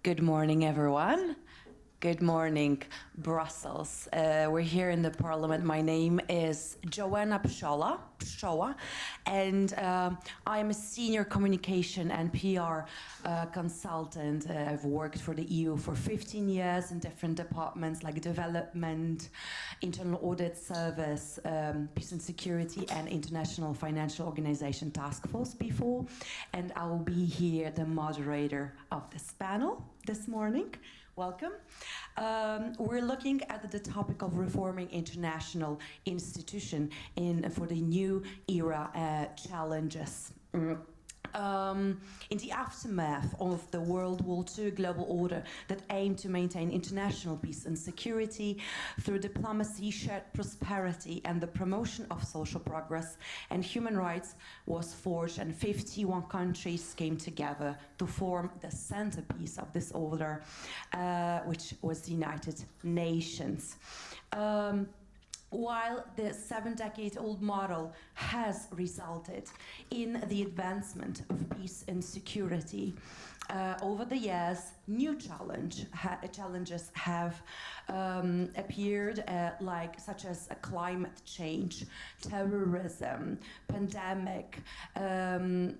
Good morning, everyone. Good morning, Brussels. We're here in the Parliament. My name is Joanna Pshowa, and I'm a senior communication and PR consultant. I've worked for the EU for 15 years in different departments like development, internal audit service, peace and security, and international financial organization task force before. And I'll be here, the moderator of this panel this morning. Welcome. We're looking at the topic of reforming international institution for the new era challenges. In the aftermath of the World War II global order that aimed to maintain international peace and security through diplomacy, shared prosperity, and the promotion of social progress and human rights was forged, and 51 countries came together to form the centerpiece of this order, which was the United Nations. While the 7-decade-old model has resulted in the advancement of peace and security, over the years, new challenges have appeared, such as climate change, terrorism, pandemic, an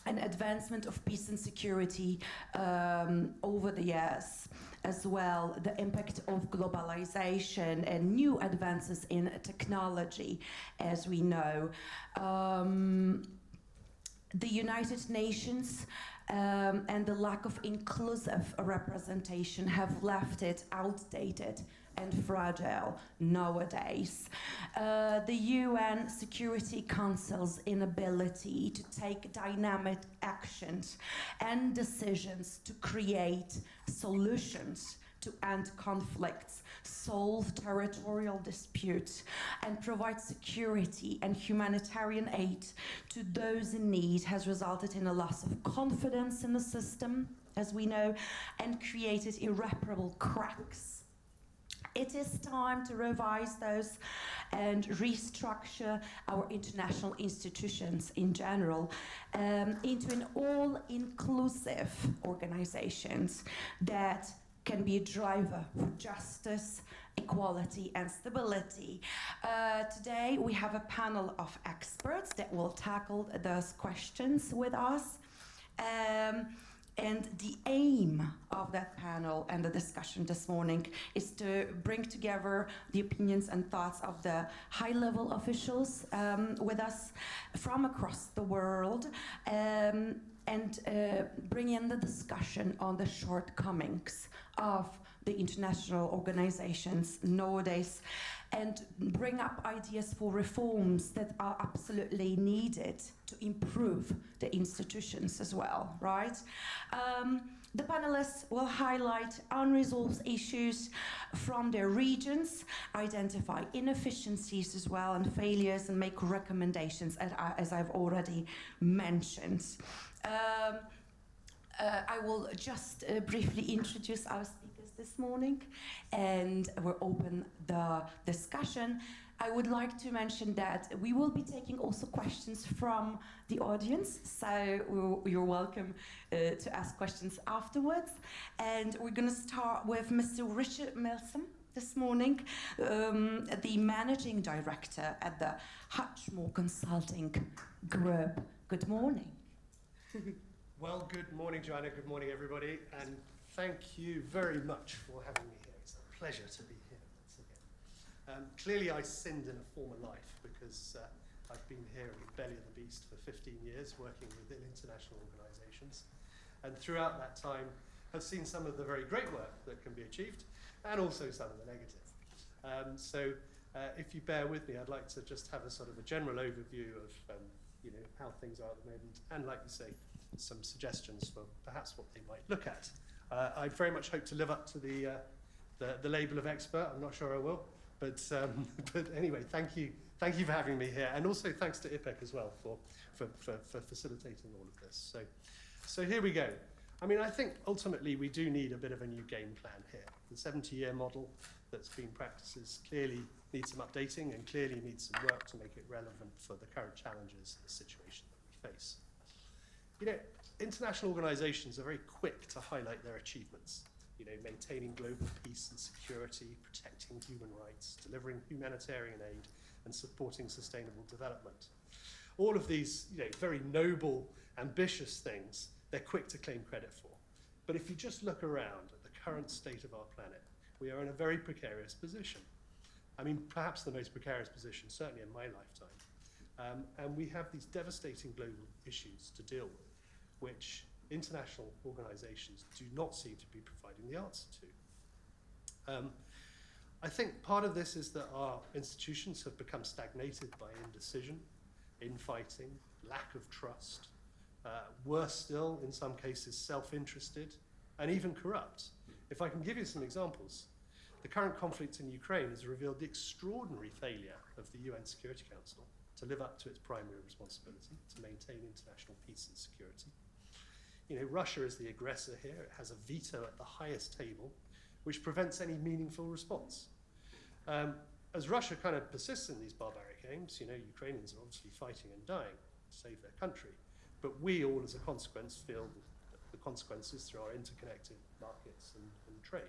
advancement of peace and security over the years. As well, the impact of globalization and new advances in technology, as we know. The United Nations and the lack of inclusive representation have left it outdated and fragile nowadays. The UN Security Council's inability to take dynamic actions and decisions to create solutions to end conflicts, solve territorial disputes, and provide security and humanitarian aid to those in need has resulted in a loss of confidence in the system, as we know, and created irreparable cracks. It is time to revise those and restructure our international institutions in general into an all-inclusive organizations that can be a driver for justice, equality, and stability. Today we have a panel of experts that will tackle those questions with us. And the aim of that panel and the discussion this morning is to bring together the opinions and thoughts of the high-level officials with us from across the world, and bring in the discussion on the shortcomings of the international organizations nowadays, and bring up ideas for reforms that are absolutely needed to improve the institutions as well, right? The panelists will highlight unresolved issues from their regions, identify inefficiencies as well and failures, and make recommendations, as I've already mentioned. I will just briefly introduce our speakers this morning, and we'll open the discussion. I would like to mention that we will be taking also questions from the audience, so you're welcome to ask questions afterwards. And we're going to start with Mr. Richard Milsom this morning, the Managing Director at the Hutchmore Consulting Group. Good morning. Well, good morning, Joanna. Good morning, everybody. And thank you very much for having me here. It's a pleasure to be here once again. Clearly, I sinned in a former life because I've been here in the belly of the beast for 15 years, working within international organizations. And throughout that time, I've seen some of the very great work that can be achieved and also some of the negative. So if you bear with me, I'd like to just have a sort of a general overview of how things are at the moment, and like you say, some suggestions for perhaps what they might look at. I very much hope to live up to the label of expert. I'm not sure I will, but anyway, thank you for having me here, and also thanks to IPEC as well for facilitating all of this. So here we go. I mean, I think ultimately we do need a bit of a new game plan here. The 70-year model that's been practiced clearly needs some updating and clearly needs some work to make it relevant for the current challenges and the situation that we face. You know, international organizations are very quick to highlight their achievements. You know, maintaining global peace and security, protecting human rights, delivering humanitarian aid, and supporting sustainable development. All of these, you know, very noble, ambitious things, they're quick to claim credit for. But if you just look around at the current state of our planet, we are in a very precarious position. I mean, perhaps the most precarious position, certainly in my lifetime. And we have these devastating global issues to deal with, which international organizations do not seem to be providing the answer to. I think part of this is that our institutions have become stagnated by indecision, infighting, lack of trust, worse still, in some cases, self-interested, and even corrupt. If I can give you some examples, the current conflict in Ukraine has revealed the extraordinary failure of the UN Security Council to live up to its primary responsibility, to maintain international peace and security. You know, Russia is the aggressor here. It has a veto at the highest table, which prevents any meaningful response. As Russia kind of persists in these barbaric aims, you know, Ukrainians are obviously fighting and dying to save their country. But we all, as a consequence, feel the consequences through our interconnected markets and trade.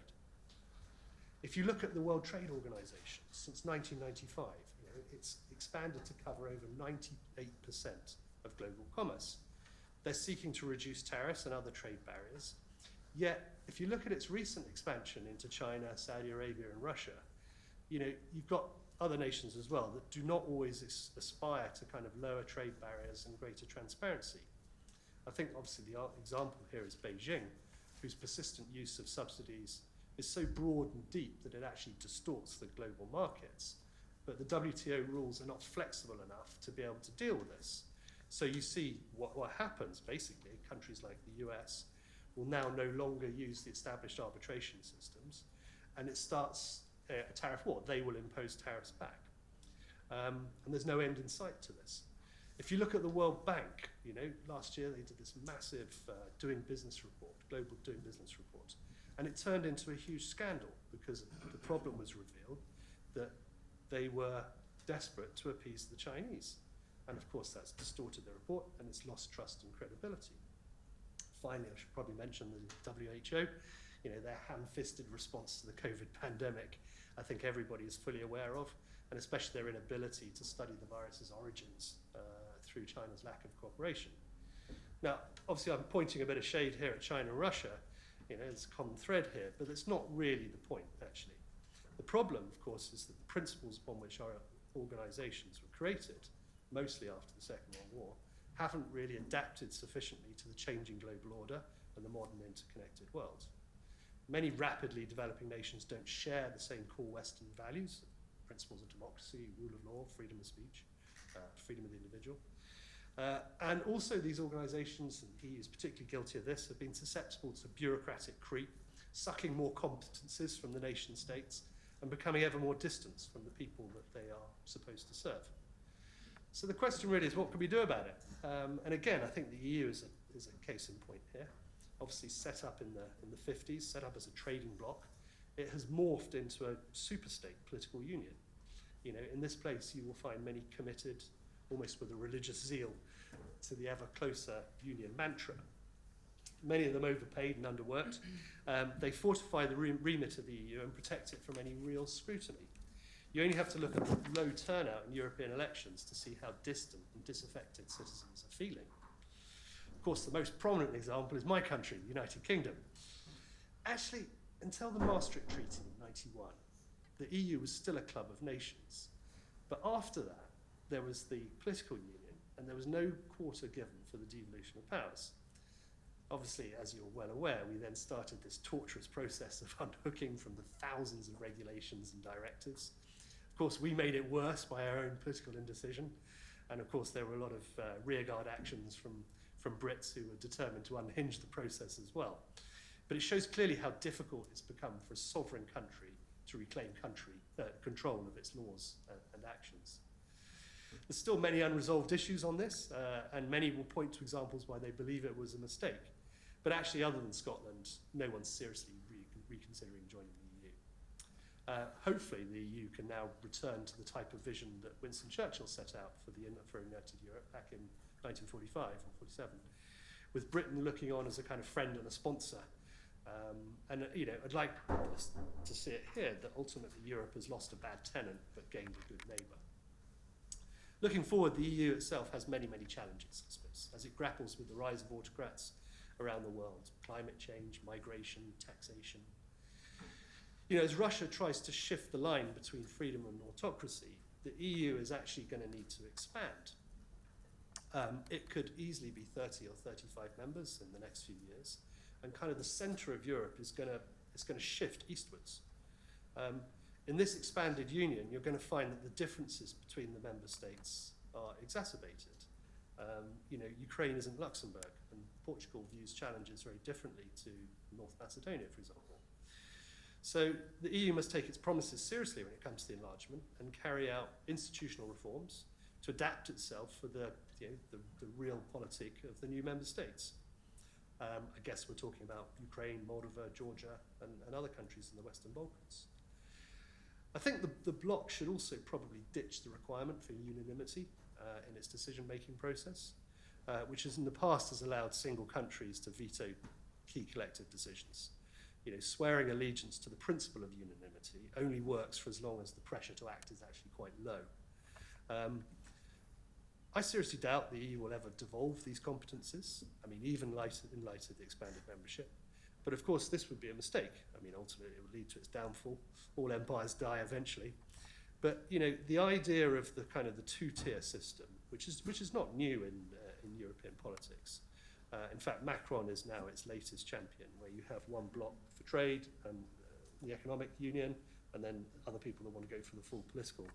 If you look at the World Trade Organization, since 1995, you know, it's expanded to cover over 98% of global commerce. They're seeking to reduce tariffs and other trade barriers. Yet, if you look at its recent expansion into China, Saudi Arabia, and Russia, you know, you've got other nations as well that do not always aspire to kind of lower trade barriers and greater transparency. I think obviously the example here is Beijing, whose persistent use of subsidies is so broad and deep that it actually distorts the global markets. But the WTO rules are not flexible enough to be able to deal with this. So you see what happens, basically. Countries like the US will now no longer use the established arbitration systems, and it starts a tariff war. They will impose tariffs back. And there's no end in sight to this. If you look at the World Bank, you know, last year they did this massive doing business report, global doing business report, and it turned into a huge scandal because the problem was revealed that they were desperate to appease the Chinese. And of course that's distorted the report and it's lost trust and credibility. Finally, I should probably mention the WHO, you know, their ham-fisted response to the COVID pandemic, I think everybody is fully aware of, and especially their inability to study the virus's origins through China's lack of cooperation. Now, obviously I'm pointing a bit of shade here at China and Russia, you know, there's a common thread here, but that's not really the point, actually. The problem, of course, is that the principles upon which our organizations were created, mostly after the Second World War, haven't really adapted sufficiently to the changing global order and the modern interconnected world. Many rapidly developing nations don't share the same core Western values, principles of democracy, rule of law, freedom of speech, freedom of the individual. And also these organizations, and the EU is particularly guilty of this, have been susceptible to bureaucratic creep, sucking more competences from the nation states and becoming ever more distant from the people that they are supposed to serve. So the question really is, what can we do about it? And again, I think the EU is a case in point here. Obviously set up in the 50s, set up as a trading bloc, it has morphed into a superstate political union. You know, in this place you will find many committed, almost with a religious zeal, to the ever closer union mantra. Many of them overpaid and underworked. They fortify the remit of the EU and protect it from any real scrutiny. You only have to look at the low turnout in European elections to see how distant and disaffected citizens are feeling. Of course, the most prominent example is my country, the United Kingdom. Actually, until the Maastricht Treaty in 91, the EU was still a club of nations. But after that, there was the political union, and there was no quarter given for the devolution of powers. Obviously, as you're well aware, we then started this torturous process of unhooking from the thousands of regulations and directives. Of course, we made it worse by our own political indecision. And of course, there were a lot of rearguard actions from Brits who were determined to unhinge the process as well. But it shows clearly how difficult it's become for a sovereign country to reclaim control of its laws and actions. There's still many unresolved issues on this, and many will point to examples why they believe it was a mistake. But actually, other than Scotland, no one's seriously reconsidering joining the EU. Hopefully, the EU can now return to the type of vision that Winston Churchill set out for a united Europe back in 1945 or 47, with Britain looking on as a kind of friend and a sponsor. I'd like us to see it here that ultimately Europe has lost a bad tenant but gained a good neighbour. Looking forward, the EU itself has many, many challenges, I suppose, as it grapples with the rise of autocrats around the world, climate change, migration, taxation. As Russia tries to shift the line between freedom and autocracy, the EU is actually going to need to expand. It could easily be 30 or 35 members in the next few years, and kind of the centre of Europe is going to shift eastwards. In this expanded union, you're going to find that the differences between the member states are exacerbated. Ukraine isn't Luxembourg, and Portugal views challenges very differently to North Macedonia, for example. So the EU must take its promises seriously when it comes to enlargement and carry out institutional reforms to adapt itself for the real politic of the new member states. I guess we're talking about Ukraine, Moldova, Georgia, and other countries in the Western Balkans. I think the bloc should also probably ditch the requirement for unanimity in its decision-making process, which in the past has allowed single countries to veto key collective decisions. Swearing allegiance to the principle of unanimity only works for as long as the pressure to act is actually quite low. I seriously doubt the EU will ever devolve these competences, even in light of the expanded membership. But of course, this would be a mistake. Ultimately, it would lead to its downfall. All empires die eventually. But the idea of the kind of the two-tier system, which is not new in European politics. In fact, Macron is now its latest champion, where you have one bloc for trade and the economic union, and then other people that want to go for the full political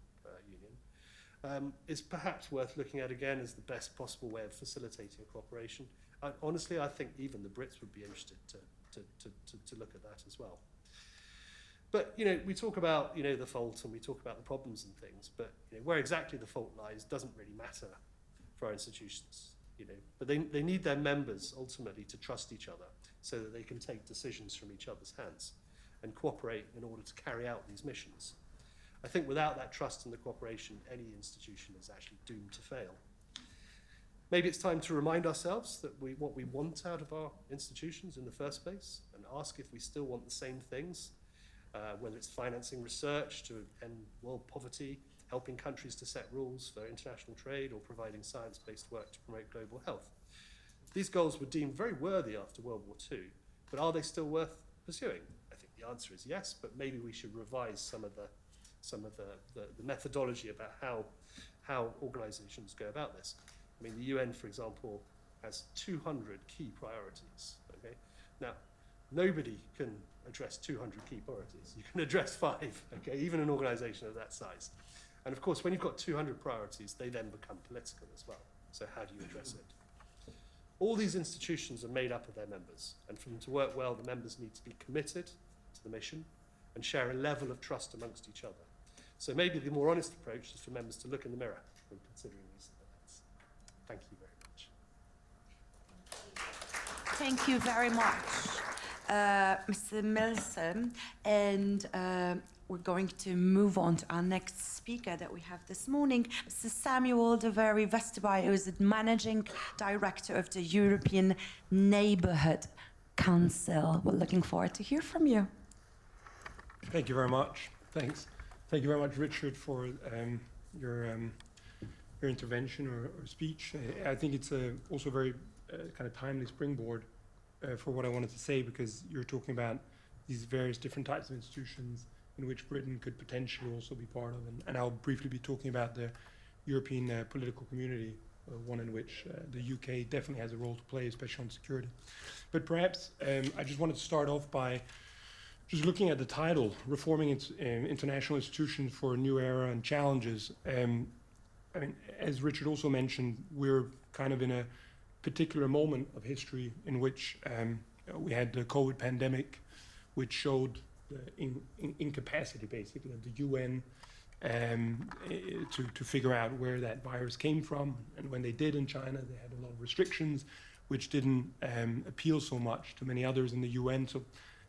union. Is perhaps worth looking at again as the best possible way of facilitating cooperation. Honestly, I think even the Brits would be interested to look at that as well. But we talk about the fault and we talk about the problems and things, but where exactly the fault lies doesn't really matter for our institutions. But they need their members ultimately to trust each other so that they can take decisions from each other's hands and cooperate in order to carry out these missions. I think without that trust and the cooperation, any institution is actually doomed to fail. Maybe it's time to remind ourselves that what we want out of our institutions in the first place, and ask if we still want the same things, whether it's financing research to end world poverty, helping countries to set rules for international trade, or providing science-based work to promote global health. These goals were deemed very worthy after World War II, but are they still worth pursuing? I think the answer is yes, but maybe we should revise some of the methodology about how organizations go about this. The UN, for example, has 200 key priorities, okay? Now, nobody can address 200 key priorities. You can address 5, okay, even an organization of that size. And of course, when you've got 200 priorities, they then become political as well. So how do you address it? All these institutions are made up of their members, and for them to work well, the members need to be committed to the mission and share a level of trust amongst each other. So maybe the more honest approach is for members to look in the mirror when considering these events. Thank you very much. Thank you very much, Mr. Milsom. And we're going to move on to our next speaker that we have this morning, Mr. Samuel de Very Westerby, who is the Managing Director of the European Neighbourhood Council. We're looking forward to hear from you. Thank you very much. Thanks. Thank you very much, Richard, for your intervention or speech. I think it's also a very kind of timely springboard for what I wanted to say, because you're talking about these various different types of institutions in which Britain could potentially also be part of. And I'll briefly be talking about the European political community, one in which the UK definitely has a role to play, especially on security. But perhaps I just wanted to start off by just looking at the title, Reforming International Institutions for a New Era and Challenges. As Richard also mentioned, we're kind of in a particular moment of history in which we had the COVID pandemic, which showed the incapacity, basically, of the UN to figure out where that virus came from. And when they did in China, they had a lot of restrictions, which didn't appeal so much to many others in the UN. So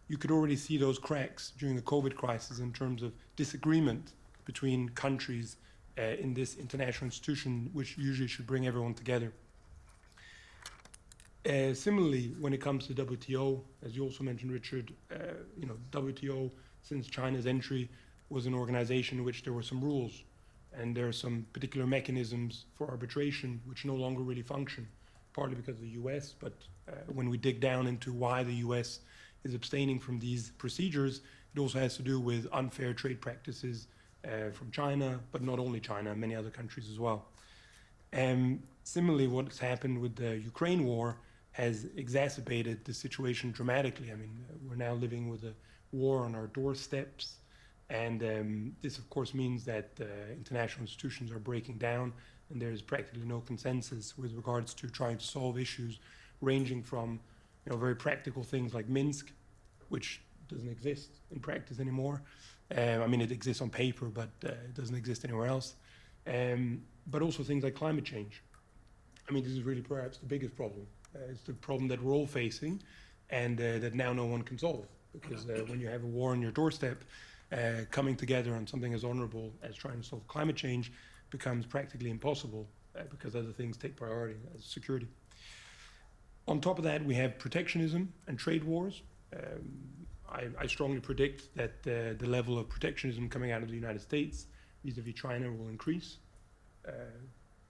you could already see those cracks during the COVID crisis in terms of disagreement between countries in this international institution, which usually should bring everyone together. Similarly, when it comes to WTO, as you also mentioned, Richard, WTO, since China's entry, was an organization in which there were some rules, and there are some particular mechanisms for arbitration which no longer really function, partly because of the US, but when we dig down into why the US is abstaining from these procedures, it also has to do with unfair trade practices from China, but not only China, many other countries as well. Similarly, what's happened with the Ukraine war has exacerbated the situation dramatically. I mean, we're now living with a war on our doorsteps, and this, of course, means that international institutions are breaking down, and there's practically no consensus with regards to trying to solve issues ranging from, very practical things like Minsk, which doesn't exist in practice anymore. I mean, it exists on paper, but it doesn't exist anywhere else. But also things like climate change. I mean, this is really perhaps the biggest problem. It's the problem that we're all facing, and that now no one can solve. Because when you have a war on your doorstep, coming together on something as honorable as trying to solve climate change becomes practically impossible because other things take priority, as security. On top of that, we have protectionism and trade wars. I strongly predict that the level of protectionism coming out of the United States vis-a-vis China will increase.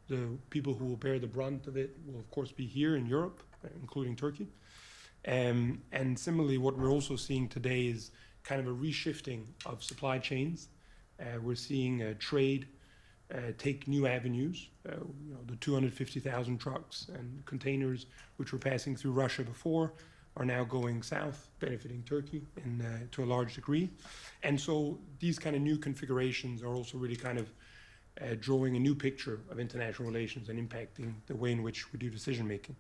The people who will bear the brunt of it will, of course, be here in Europe, including Turkey. And similarly, what we're also seeing today is kind of a reshifting of supply chains. We're seeing trade take new avenues. The 250,000 trucks and containers which were passing through Russia before are now going south, benefiting Turkey to a large degree. And so these kind of new configurations are also really kind of drawing a new picture of international relations and impacting the way in which we do decision making.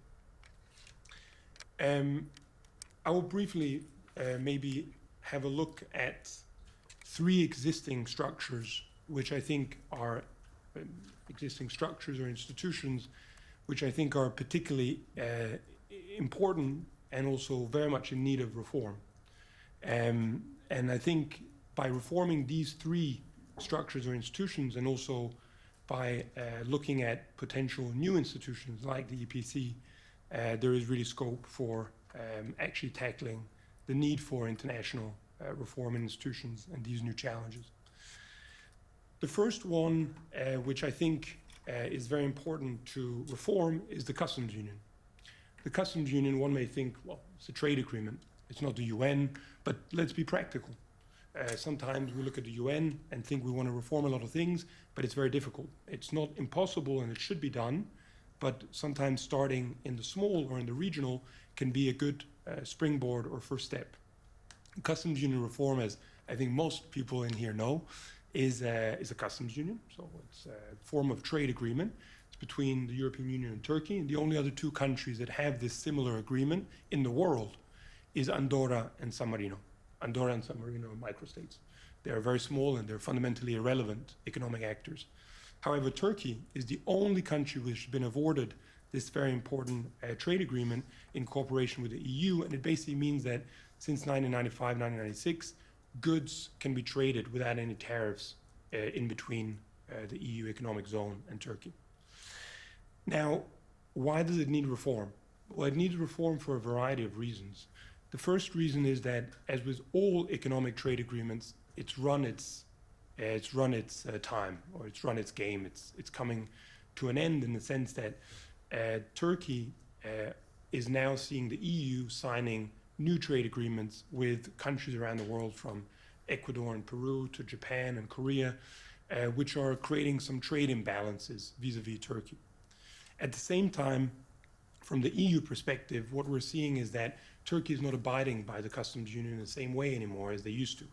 I will briefly maybe have a look at three existing structures, which I think are existing structures or institutions, which I think are particularly important and also very much in need of reform. And I think by reforming these three structures or institutions, and also by looking at potential new institutions like the EPC, there is really scope for actually tackling the need for international reform in institutions and these new challenges. The first one, which I think is very important to reform, is the customs union. The customs union, one may think, well, it's a trade agreement. It's not the UN, but let's be practical. Sometimes we look at the UN and think we want to reform a lot of things, but it's very difficult. It's not impossible, and it should be done, but sometimes starting in the small or in the regional can be a good springboard or first step. Customs union reform, as I think most people in here know, is a customs union. So it's a form of trade agreement. It's between the European Union and Turkey, and the only other two countries that have this similar agreement in the world is Andorra and San Marino. Andorra and San Marino are microstates. They are very small and they're fundamentally irrelevant economic actors. However, Turkey is the only country which has been awarded this very important trade agreement in cooperation with the EU, and it basically means that since 1995, 1996, goods can be traded without any tariffs in between the EU economic zone and Turkey. Now, why does it need reform? Well, it needs reform for a variety of reasons. The first reason is that, as with all economic trade agreements, it's run its time, or it's run its game. It's coming to an end in the sense that Turkey is now seeing the EU signing new trade agreements with countries around the world, from Ecuador and Peru to Japan and Korea, which are creating some trade imbalances vis-a-vis Turkey. At the same time, from the EU perspective, what we're seeing is that Turkey is not abiding by the customs union in the same way anymore as they used to.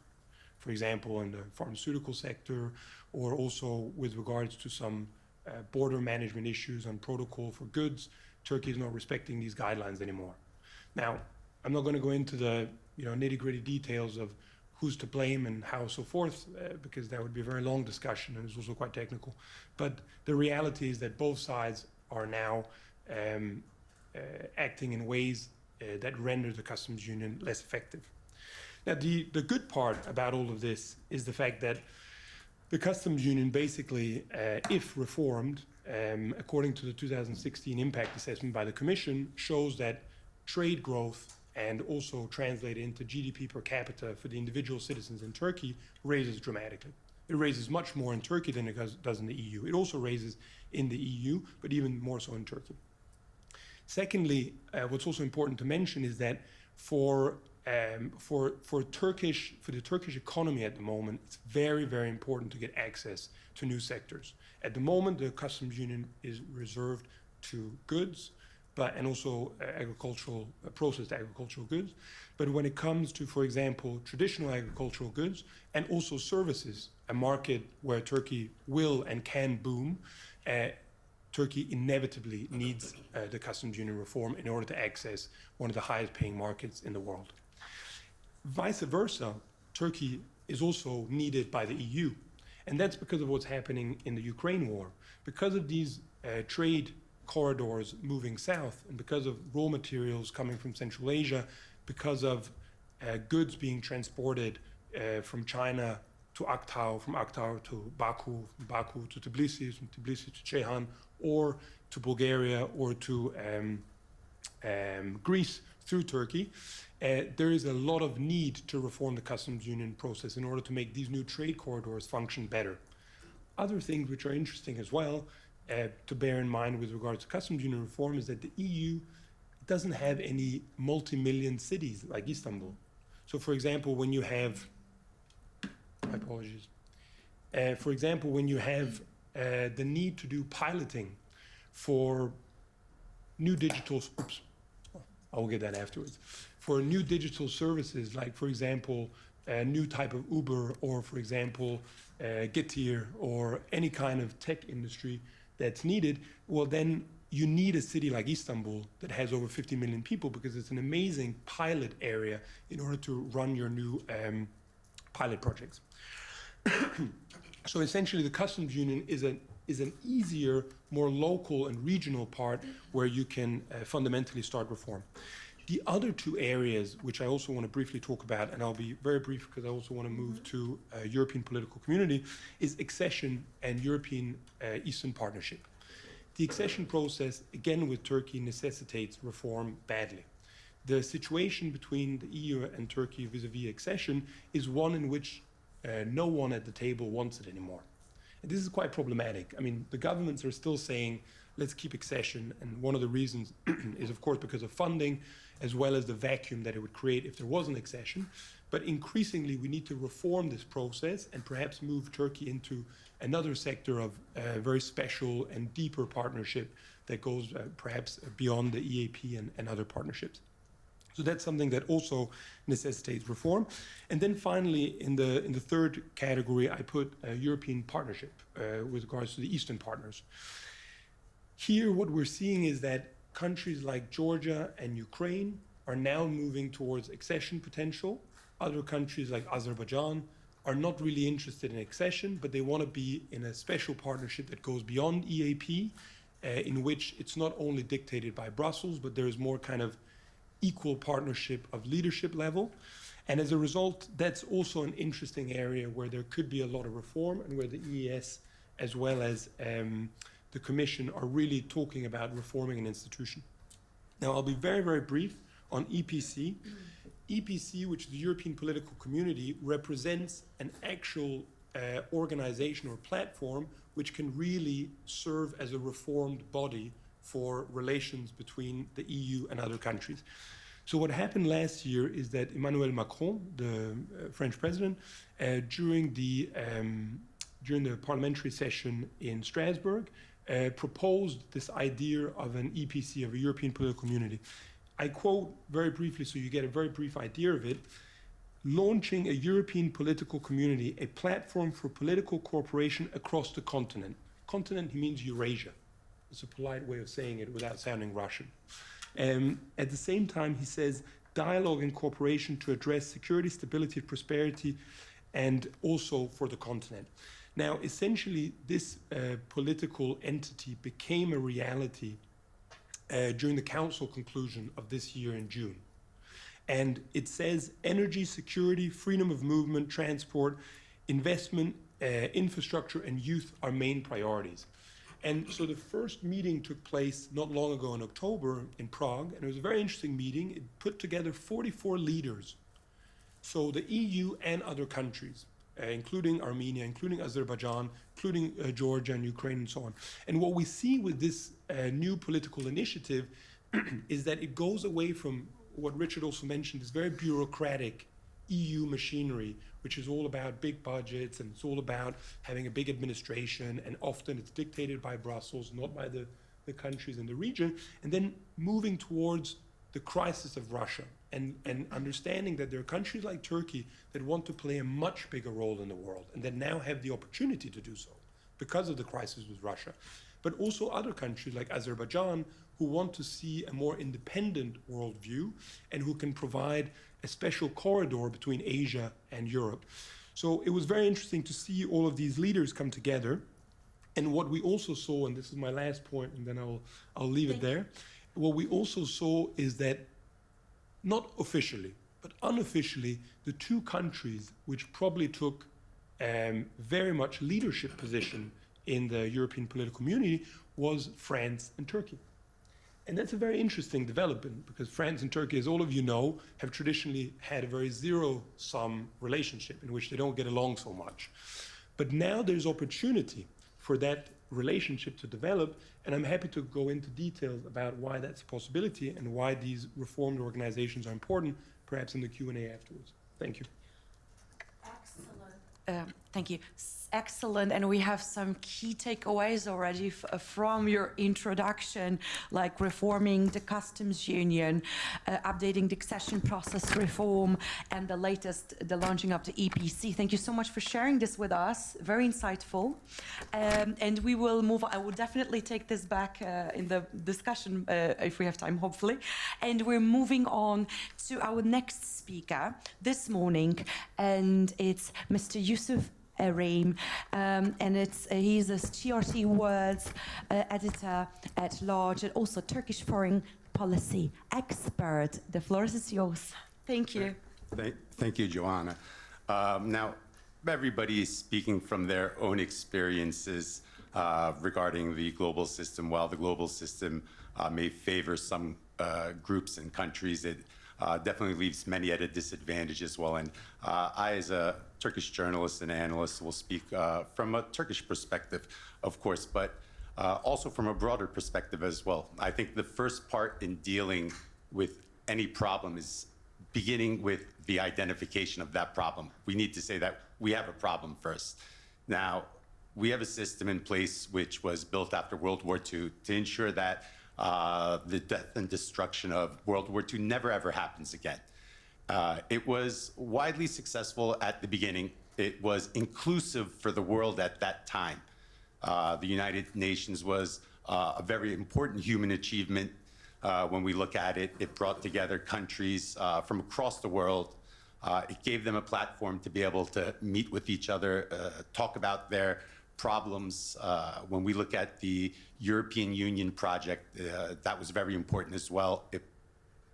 For example, in the pharmaceutical sector, or also with regards to some border management issues on protocol for goods, Turkey is not respecting these guidelines anymore. Now, I'm not going to go into the nitty-gritty details of who's to blame and how so forth, because that would be a very long discussion and it's also quite technical. But the reality is that both sides are now acting in ways that render the customs union less effective. Now, the good part about all of this is the fact that the customs union basically, if reformed, according to the 2016 impact assessment by the Commission, shows that trade growth and also translated into GDP per capita for the individual citizens in Turkey raises dramatically. It raises much more in Turkey than it does in the EU. It also raises in the EU, but even more so in Turkey. Secondly, what's also important to mention is that for the Turkish economy at the moment, it's very, very important to get access to new sectors. At the moment, the customs union is reserved to goods, and also processed agricultural goods. But when it comes to, for example, traditional agricultural goods and also services, a market where Turkey will and can boom, Turkey inevitably needs the customs union reform in order to access one of the highest paying markets in the world. Vice versa, Turkey is also needed by the EU. And that's because of what's happening in the Ukraine war. Because of these trade corridors moving south, and because of raw materials coming from Central Asia, because of goods being transported from China to Aktau, from Aktau to Baku, from Baku to Tbilisi, from Tbilisi to Ceyhan, or to Bulgaria, or to Greece through Turkey, there is a lot of need to reform the customs union process in order to make these new trade corridors function better. Other things which are interesting as well to bear in mind with regards to customs union reform is that the EU doesn't have any multi-million cities like Istanbul. So for example, when you have, my apologies, for example, when you have the need to do piloting for new digital, oops, I'll get that afterwards, for new digital services, like for example, a new type of Uber, or for example, Getir, or any kind of tech industry that's needed, well then you need a city like Istanbul that has over 50 million people, because it's an amazing pilot area in order to run your new pilot projects. So essentially the customs union is an easier, more local and regional part where you can fundamentally start reform. The other two areas, which I also want to briefly talk about, and I'll be very brief because I also want to move to European political community, is accession and European Eastern Partnership. The accession process, again with Turkey, necessitates reform badly. The situation between the EU and Turkey vis-a-vis accession is one in which no one at the table wants it anymore. And this is quite problematic. I mean, the governments are still saying, let's keep accession, and one of the reasons is, of course, because of funding, as well as the vacuum that it would create if there was an accession. But increasingly, we need to reform this process and perhaps move Turkey into another sector of very special and deeper partnership that goes perhaps beyond the EAP and other partnerships. So that's something that also necessitates reform. And then finally, in the third category, I put European partnership with regards to the Eastern partners. Here, what we're seeing is that countries like Georgia and Ukraine are now moving towards accession potential. Other countries like Azerbaijan are not really interested in accession, but they want to be in a special partnership that goes beyond EAP, in which it's not only dictated by Brussels, but there is more kind of equal partnership of leadership level. And as a result, that's also an interesting area where there could be a lot of reform, and where the EES as well as the Commission are really talking about reforming an institution. Now, I'll be very, very brief on EPC. EPC, which is the European Political Community, represents an actual organization or platform which can really serve as a reformed body for relations between the EU and other countries. So what happened last year is that Emmanuel Macron, the French president, during the parliamentary session in Strasbourg, proposed this idea of an EPC, of a European Political Community. I quote very briefly so you get a very brief idea of it: launching a European political community, a platform for political cooperation across the continent. Continent, he means Eurasia. It's a polite way of saying it without sounding Russian. At the same time, he says, dialogue and cooperation to address security, stability, prosperity, and also for the continent. Now, essentially, this political entity became a reality during the council conclusion of this year in June. And it says energy, security, freedom of movement, transport, investment, infrastructure, and youth are main priorities. And so the first meeting took place not long ago in October in Prague, and it was a very interesting meeting. It put together 44 leaders, so the EU and other countries, including Armenia, including Azerbaijan, including Georgia and Ukraine and so on. And what we see with this new political initiative is that it goes away from what Richard also mentioned, this very bureaucratic EU machinery, which is all about big budgets and it's all about having a big administration, and often it's dictated by Brussels, not by the countries in the region, and then moving towards the crisis of Russia and understanding that there are countries like Turkey that want to play a much bigger role in the world and that now have the opportunity to do so because of the crisis with Russia. But also other countries like Azerbaijan who want to see a more independent worldview and who can provide a special corridor between Asia and Europe. So it was very interesting to see all of these leaders come together. And what we also saw, and this is my last point, and then I'll leave it there. What we also saw is that, not officially, but unofficially, the two countries which probably took very much leadership position in the European political community was France and Turkey. And that's a very interesting development because France and Turkey, as all of you know, have traditionally had a very zero-sum relationship in which they don't get along so much. But now there's opportunity for that relationship to develop, and I'm happy to go into details about why that's a possibility and why these reformed organizations are important, perhaps in the Q&A afterwards. Thank you. Excellent. Thank you. Excellent. And we have some key takeaways already from your introduction, like reforming the customs union, updating the accession process reform, and the latest, the launching of the EPC. Thank you so much for sharing this with us. Very insightful. And we will move on. I will definitely take this back in the discussion if we have time, hopefully. And we're moving on to our next speaker this morning, and it's Mr. Yusuf Erim, and he's a TRT World's editor at large and also Turkish foreign policy expert. The floor is yours. Thank you. Thank you, Joanna. Now, everybody is speaking from their own experiences regarding the global system. While the global system may favor some groups and countries, it definitely leaves many at a disadvantage as well. And I, as a Turkish journalist and analyst, will speak from a Turkish perspective, of course, but also from a broader perspective as well. I think the first part in dealing with any problem is beginning with the identification of that problem. We need to say that we have a problem first. Now, we have a system in place which was built after World War II to ensure that the death and destruction of World War II never ever happens again. It was widely successful at the beginning. It was inclusive for the world at that time. The United Nations was a very important human achievement. When we look at it, it brought together countries from across the world. It gave them a platform to be able to meet with each other, talk about their problems. When we look at the European Union project, that was very important as well. It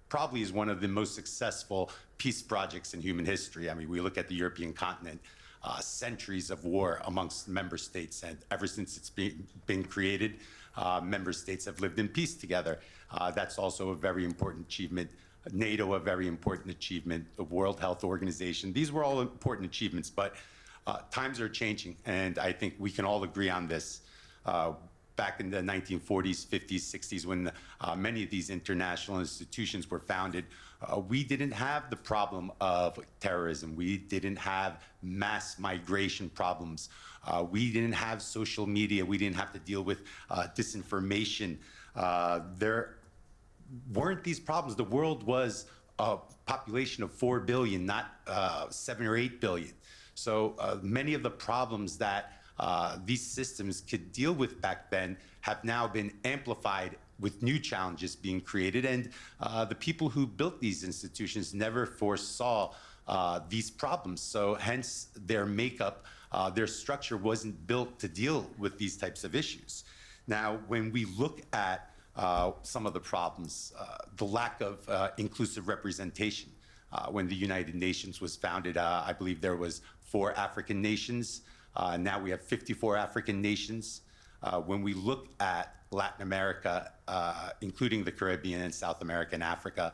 probably is one of the most successful peace projects in human history. I mean, we look at the European continent, centuries of war amongst member states, and ever since it's been created, member states have lived in peace together. That's also a very important achievement. NATO, a very important achievement. The World Health Organization. These were all important achievements, but times are changing, and I think we can all agree on this. Back in the 1940s, 50s, 60s, when many of these international institutions were founded, we didn't have the problem of terrorism. We didn't have mass migration problems. We didn't have social media. We didn't have to deal with disinformation. There weren't these problems. The world was a population of 4 billion, not 7 or 8 billion. So many of the problems that these systems could deal with back then have now been amplified with new challenges being created. And the people who built these institutions never foresaw these problems. So hence their makeup, their structure wasn't built to deal with these types of issues. Now, when we look at some of the problems, the lack of inclusive representation. When the United Nations was founded, I believe there was 4 African nations. Now we have 54 African nations. When we look at Latin America, including the Caribbean and South America and Africa,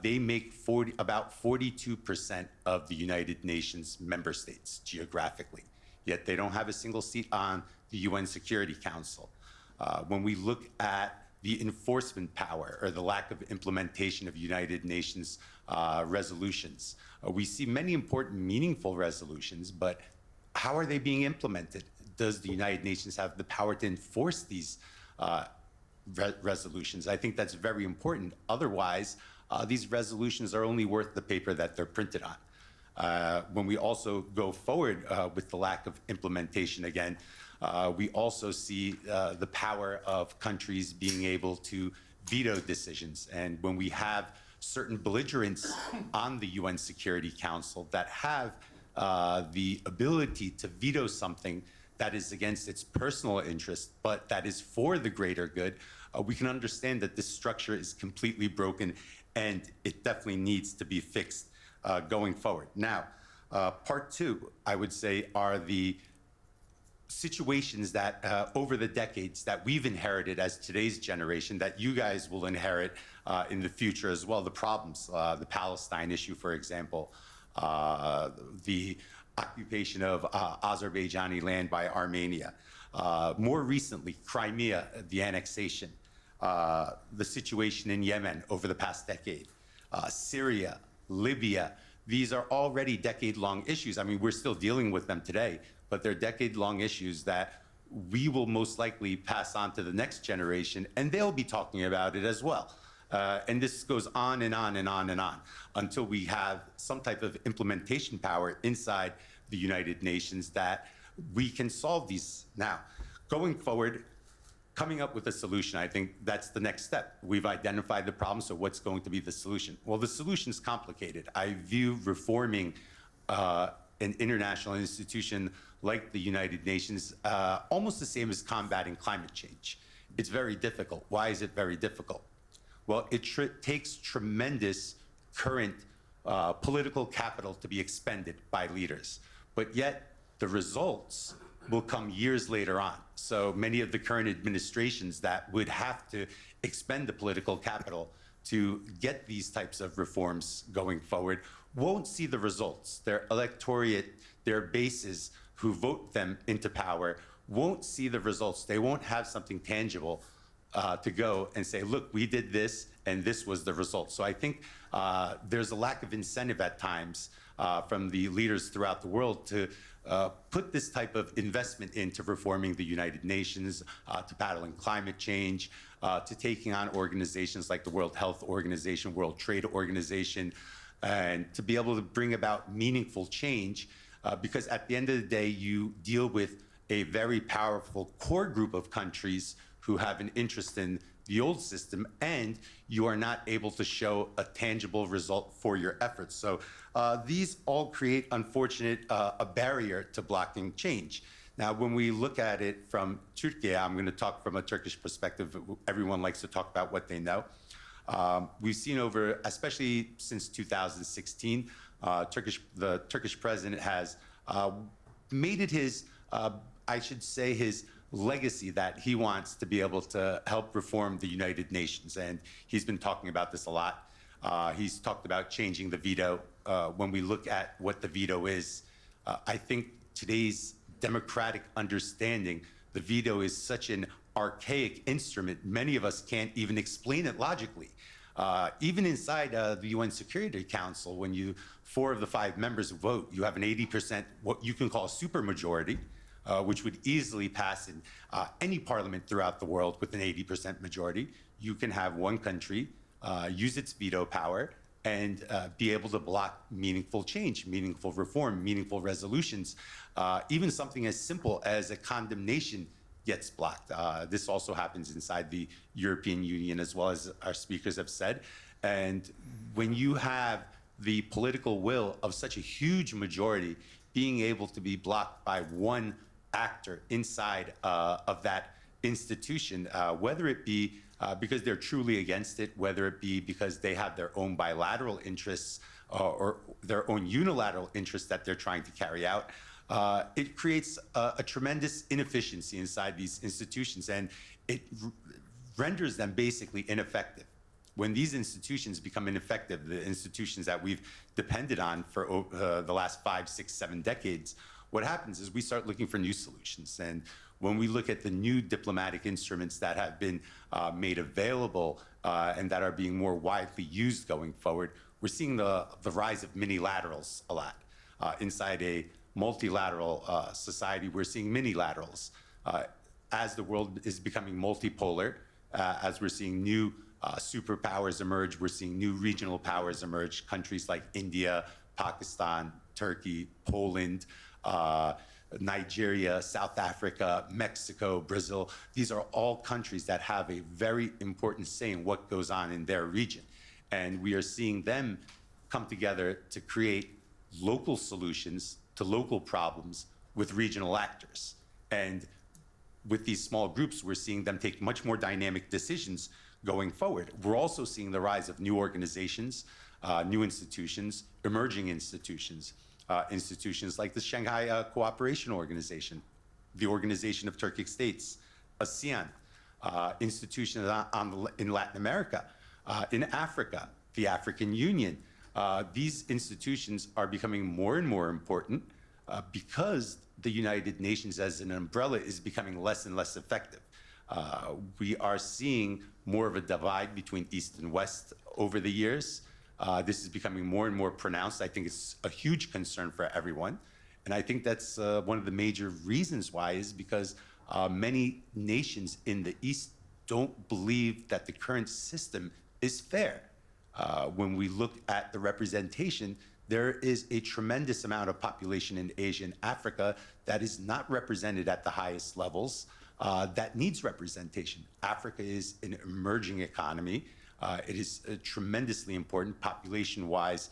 they make about 42% of the United Nations member states geographically, yet they don't have a single seat on the UN Security Council. When we look at the enforcement power or the lack of implementation of United Nations resolutions, we see many important, meaningful resolutions, but how are they being implemented? Does the United Nations have the power to enforce these resolutions? I think that's very important. Otherwise, these resolutions are only worth the paper that they're printed on. When we also go forward with the lack of implementation again, we also see the power of countries being able to veto decisions. And when we have certain belligerents on the UN Security Council that have the ability to veto something that is against its personal interest, but that is for the greater good, we can understand that this structure is completely broken and it definitely needs to be fixed going forward. Now, part two, I would say, are the situations that over the decades that we've inherited as today's generation that you guys will inherit in the future as well. The problems, the Palestine issue, for example, the occupation of Azerbaijani land by Armenia. More recently, Crimea, the annexation, the situation in Yemen over the past decade, Syria, Libya. These are already decade-long issues. I mean, we're still dealing with them today, but they're decade-long issues that we will most likely pass on to the next generation, and they'll be talking about it as well. And this goes on and on and on and on until we have some type of implementation power inside the United Nations that we can solve these. Now, going forward, coming up with a solution, I think that's the next step. We've identified the problem, so what's going to be the solution? Well, the solution is complicated. I view reforming an international institution like the United Nations almost the same as combating climate change. It's very difficult. Why is it very difficult? Well, it takes tremendous current political capital to be expended by leaders, but yet the results will come years later on. So many of the current administrations that would have to expend the political capital to get these types of reforms going forward won't see the results. Their electorate, their bases who vote them into power won't see the results. They won't have something tangible to go and say, look, we did this and this was the result. So I think there's a lack of incentive at times from the leaders throughout the world to put this type of investment into reforming the United Nations, to battling climate change, to taking on organizations like the World Health Organization, World Trade Organization, and to be able to bring about meaningful change, because at the end of the day, you deal with a very powerful core group of countries who have an interest in the old system, and you are not able to show a tangible result for your efforts. So these all create, unfortunate, a barrier to blocking change. Now, when we look at it from Turkey, I'm going to talk from a Turkish perspective. Everyone likes to talk about what they know. We've seen over, especially since 2016, the Turkish president has made it his, I should say, his legacy that he wants to be able to help reform the United Nations. And he's been talking about this a lot. He's talked about changing the veto. When we look at what the veto is, I think today's democratic understanding, the veto is such an archaic instrument, many of us can't even explain it logically. Even inside the UN Security Council, when 4 of the 5 members vote, you have an 80%, what you can call a supermajority, which would easily pass in any parliament throughout the world with an 80% majority. You can have one country use its veto power and be able to block meaningful change, meaningful reform, meaningful resolutions. Even something as simple as a condemnation gets blocked. This also happens inside the European Union, as well as our speakers have said. And when you have the political will of such a huge majority being able to be blocked by one actor inside of that institution, whether it be because they're truly against it, whether it be because they have their own bilateral interests or their own unilateral interests that they're trying to carry out, it creates a tremendous inefficiency inside these institutions, and it renders them basically ineffective. When these institutions become ineffective, the institutions that we've depended on for the last 5, 6, 7 decades, what happens is we start looking for new solutions. And when we look at the new diplomatic instruments that have been made available and that are being more widely used going forward, we're seeing the rise of minilaterals a lot. Inside a multilateral society, we're seeing minilaterals. As the world is becoming multipolar, as we're seeing new superpowers emerge, we're seeing new regional powers emerge, countries like India, Pakistan, Turkey, Poland, Nigeria, South Africa, Mexico, Brazil. These are all countries that have a very important say in what goes on in their region. And we are seeing them come together to create local solutions to local problems with regional actors. And with these small groups, we're seeing them take much more dynamic decisions going forward. We're also seeing the rise of new organizations, new institutions, emerging institutions, institutions like the Shanghai Cooperation Organization, the Organization of Turkic States, ASEAN, institutions in Latin America, in Africa, the African Union. These institutions are becoming more and more important because the United Nations as an umbrella is becoming less and less effective. We are seeing more of a divide between East and West over the years. This is becoming more and more pronounced. I think it's a huge concern for everyone. And I think that's one of the major reasons why is because many nations in the East don't believe that the current system is fair. When we look at the representation, there is a tremendous amount of population in Asia and Africa that is not represented at the highest levels that needs representation. Africa is an emerging economy. It is tremendously important population-wise,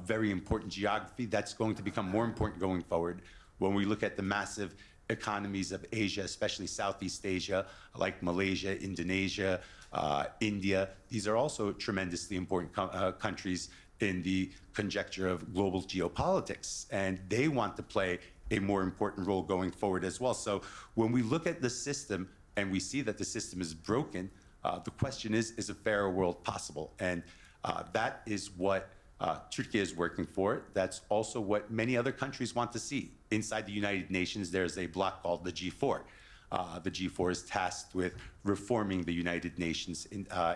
very important geography that's going to become more important going forward. When we look at the massive economies of Asia, especially Southeast Asia, like Malaysia, Indonesia, India, these are also tremendously important countries in the conjecture of global geopolitics, and they want to play a more important role going forward as well. So when we look at the system and we see that the system is broken, the question is a fairer world possible? And that is what Turkey is working for. That's also what many other countries want to see. Inside the United Nations, there's a bloc called the G4. The G4 is tasked with reforming the United Nations.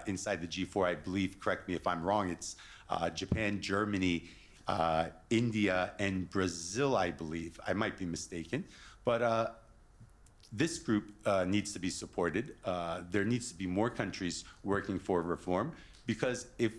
Inside the G4, I believe, correct me if I'm wrong, it's Japan, Germany, India, and Brazil, I believe. I might be mistaken. But this group needs to be supported. There needs to be more countries working for reform, because if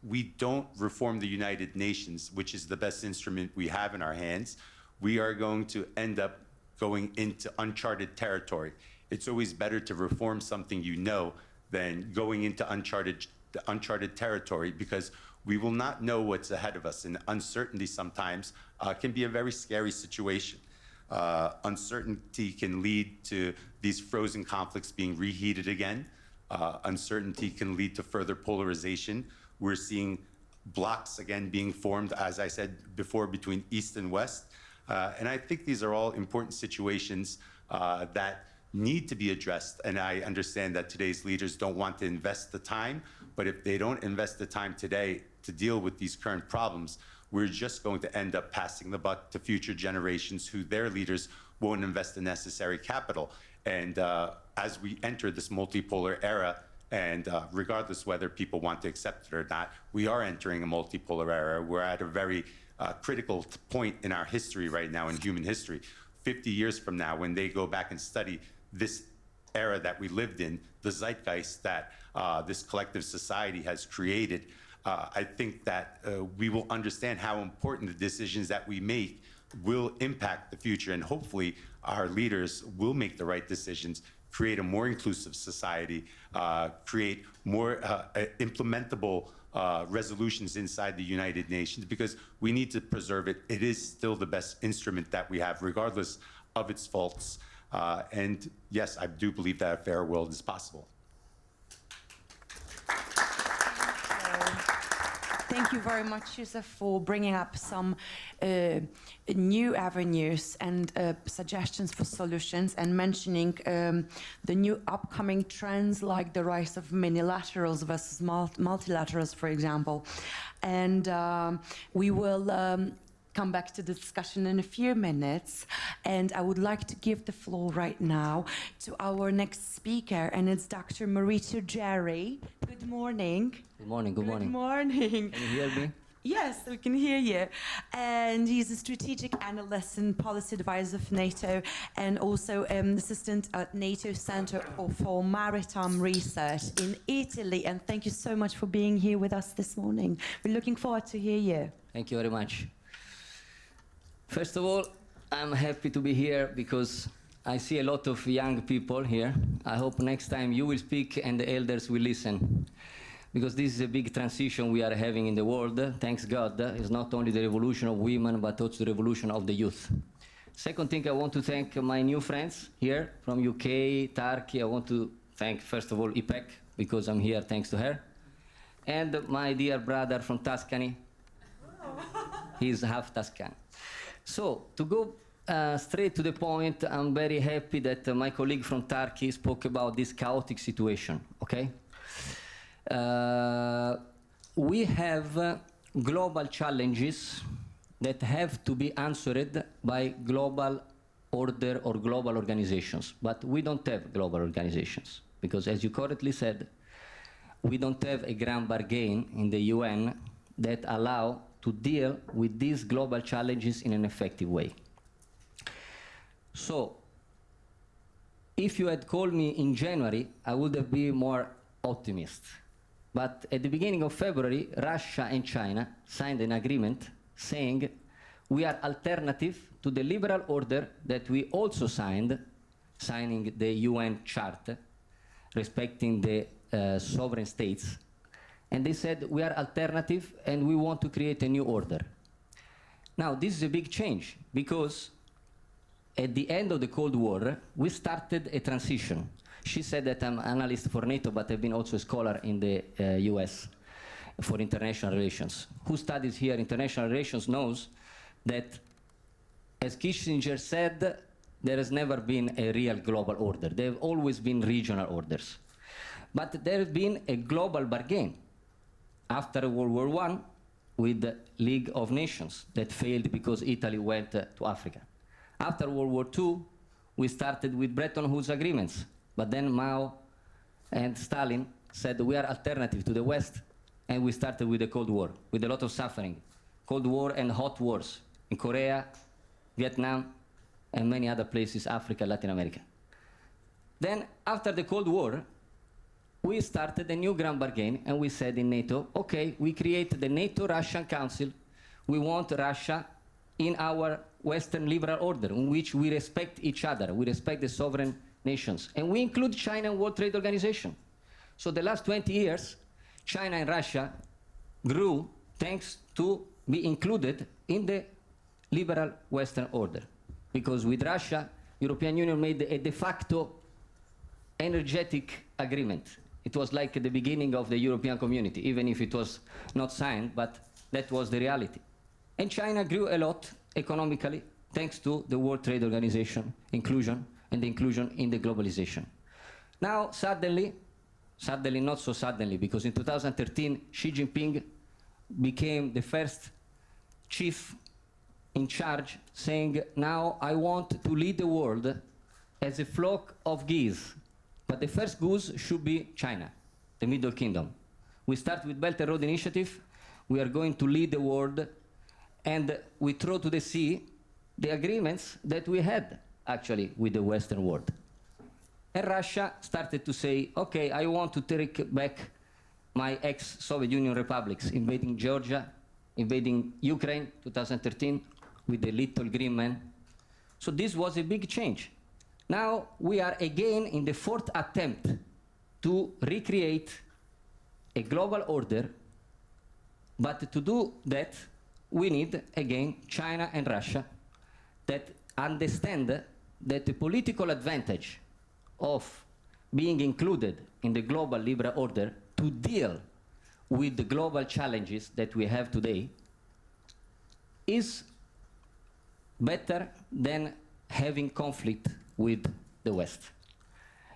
we don't reform the United Nations, which is the best instrument we have in our hands, we are going to end up going into uncharted territory. It's always better to reform something you know than going into uncharted territory, because we will not know what's ahead of us, and uncertainty sometimes can be a very scary situation. Uncertainty can lead to these frozen conflicts being reheated again. Uncertainty can lead to further polarization. We're seeing blocs again being formed, as I said before, between East and West. And I think these are all important situations that need to be addressed. And I understand that today's leaders don't want to invest the time, but if they don't invest the time today to deal with these current problems, we're just going to end up passing the buck to future generations who their leaders won't invest the necessary capital. And as we enter this multipolar era, and regardless whether people want to accept it or not, we are entering a multipolar era. We're at a very critical point in our history right now, in human history. 50 years from now, when they go back and study this era that we lived in, the zeitgeist that this collective society has created, I think that we will understand how important the decisions that we make will impact the future, and hopefully our leaders will make the right decisions, create a more inclusive society, create more implementable resolutions inside the United Nations, because we need to preserve it. It is still the best instrument that we have, regardless of its faults. And yes, I do believe that a fair world is possible. Thank you very much, Yusuf, for bringing up some new avenues and suggestions for solutions, and mentioning the new upcoming trends like the rise of minilaterals versus multilaterals, for example. And we will come back to the discussion in a few minutes, and I would like to give the floor right now to our next speaker, and it's Dr. Maurizio Geri. Good morning. Good morning, good morning. Good morning. Can you hear me? Yes, we can hear you. And he's a strategic analyst and policy advisor of NATO, and also assistant at NATO Center for Maritime Research in Italy. And thank you so much for being here with us this morning. We're looking forward to hear you. Thank you very much. First of all, I'm happy to be here because I see a lot of young people here. I hope next time you will speak and the elders will listen. Because this is a big transition we are having in the world. Thanks God, it's not only the revolution of women, but also the revolution of the youth. Second thing, I want to thank my new friends here from UK, Turkey. I want to thank, first of all, IPEC, because I'm here thanks to her. And my dear brother from Tuscany. He's half Tuscan. So, to go straight to the point, I'm very happy that my colleague from Turkey spoke about this chaotic situation, okay? We have global challenges that have to be answered by global order or global organizations, but we don't have global organizations, because as you correctly said, we don't have a grand bargain in the UN that allow to deal with these global challenges in an effective way. So, if you had called me in January, I would have been more optimist. But at the beginning of February, Russia and China signed an agreement saying we are alternative to the liberal order that we also signed, signing the UN Charter, respecting the sovereign states. And they said, we are alternative and we want to create a new order. Now, this is a big change because at the end of the Cold War, we started a transition. She said that I'm an analyst for NATO, but I've been also a scholar in the US for international relations. Who studies here international relations knows that, as Kissinger said, there has never been a real global order. There have always been regional orders. But there has been a global bargain after World War I with the League of Nations that failed because Italy went to Africa. After World War II, we started with Bretton Woods agreements, but then Mao and Stalin said we are alternative to the West, and we started with the Cold War, with a lot of suffering. Cold War and hot wars in Korea, Vietnam, and many other places, Africa, Latin America. Then, after the Cold War, we started a new grand bargain, and we said in NATO, okay, we create the NATO-Russian Council. We want Russia in our Western liberal order, in which we respect each other, we respect the sovereign nations, and we include China and World Trade Organization. So the last 20 years, China and Russia grew thanks to be included in the liberal Western order. Because with Russia, European Union made a de facto energetic agreement. It was like the beginning of the European community, even if it was not signed, but that was the reality. And China grew a lot economically, thanks to the World Trade Organization inclusion and the inclusion in the globalization. Now, suddenly not so suddenly, because in 2013, Xi Jinping became the first chief in charge, saying, now I want to lead the world as a flock of geese. But the first goose should be China, the Middle Kingdom. We start with Belt and Road Initiative. We are going to lead the world, and we throw to the sea the agreements that we had, actually, with the Western world. And Russia started to say, okay, I want to take back my ex-Soviet Union republics, invading Georgia, invading Ukraine, 2013, with the little green man. So this was a big change. Now we are again in the fourth attempt to recreate a global order, but to do that, we need, again, China and Russia that understand that the political advantage of being included in the global liberal order to deal with the global challenges that we have today is better than having conflict with the West.